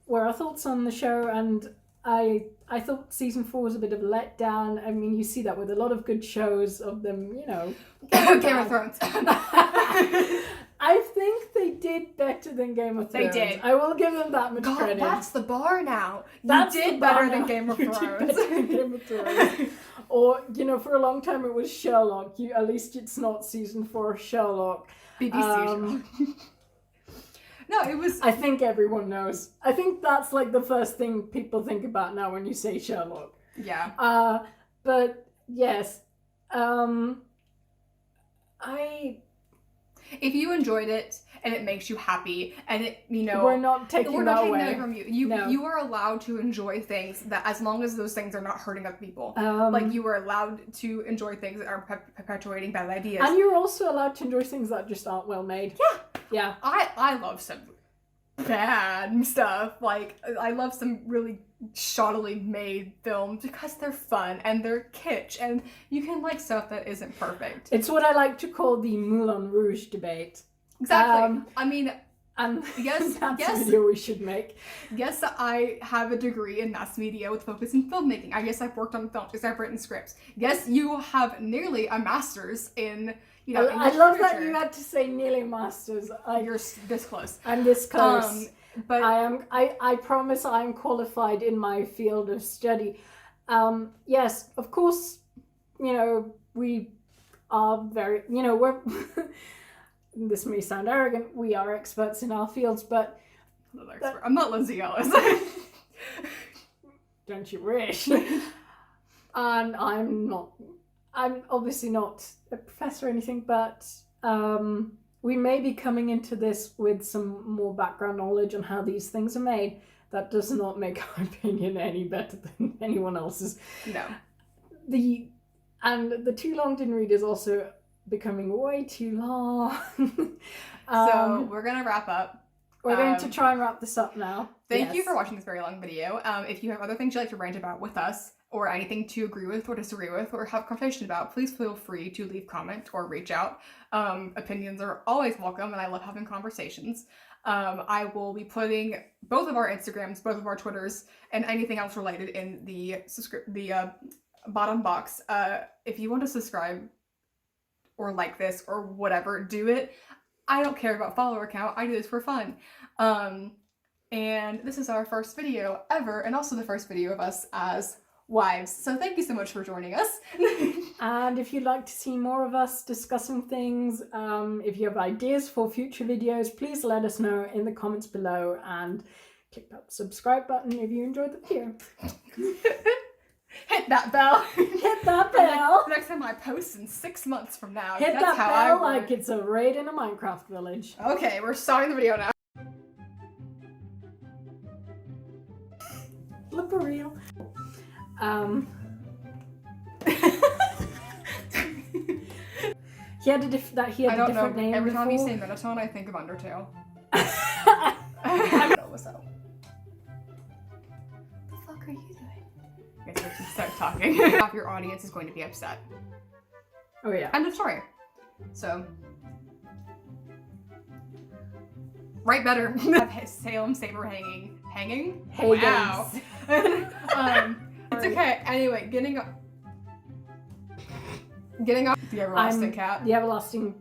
were our thoughts on the show, and I thought season 4 was a bit of a letdown. I mean, you see that with a lot of good shows of them, Game of Thrones. I think they did better than Game of Thrones. They did. I will give them that much God, credit. that's the bar now. That's You the did bar better now. than Game of You Thrones. did better than Game of Thrones. Or, for a long time it was Sherlock. At least it's not season 4 of Sherlock. BBC. No, it was... I think everyone knows. I think that's like the first thing people think about now when you say Sherlock. Yeah. But yes, If you enjoyed it and it makes you happy and it, we're not taking we're that not taking away. that from you. You are allowed to enjoy things that, as long as those things are not hurting other people. You are allowed to enjoy things that are perpetuating bad ideas. And you're also allowed to enjoy things that just aren't well made. Yeah. I love some bad stuff. Like, I love some really shoddily made films because they're fun and they're kitsch, and you can like stuff that isn't perfect. It's what I like to call the Moulin Rouge debate. Exactly. I mean, and yes, that's yes. a video we should make. Yes, I have a degree in mass media with focus in filmmaking. I guess I've worked on films. Yes, I've written scripts. Yes, you have nearly a master's in, I love that you had to say nearly masters. You're this close. I'm this close. But I promise I'm qualified in my field of study. Yes, of course, we are very, we're, this may sound arrogant, we are experts in our fields, but... I'm not Lindsay Ellis. Don't you wish? And I'm obviously not a professor or anything, but we may be coming into this with some more background knowledge on how these things are made. That does not make our opinion any better than anyone else's. No. The too long didn't read is also becoming way too long. So we're gonna wrap up. We're going to try and wrap this up now. Thank you for watching this very long video. If you have other things you'd like to rant about with us, or anything to agree with or disagree with or have conversation about, please feel free to leave comment or reach out. Opinions are always welcome, and I love having conversations. I will be putting both of our Instagrams, both of our Twitters, and anything else related in the bottom box. If you want to subscribe or like this or whatever, do it. I don't care about follower count. I do this for fun. And this is our first video ever, and also the first video of us as wives. So thank you so much for joining us. And if you'd like to see more of us discussing things, if you have ideas for future videos, please let us know in the comments below, and click that subscribe button if you enjoyed the video. Hit that bell. Hit that bell. Next time I post in 6 months from now. Hit That's that how bell like it's a raid in a Minecraft village. Okay, we're starting the video now. Look for real. He had a different name. Every time you before. say Minotaur, I think of Undertale. I don't know what's up. What the fuck are you doing? I guess I should start talking. Half your audience is going to be upset. Oh yeah. End of story. So, write better. Have Salem saber hanging. Hey Wow. It's okay. Anyway, getting off the everlasting cat. The everlasting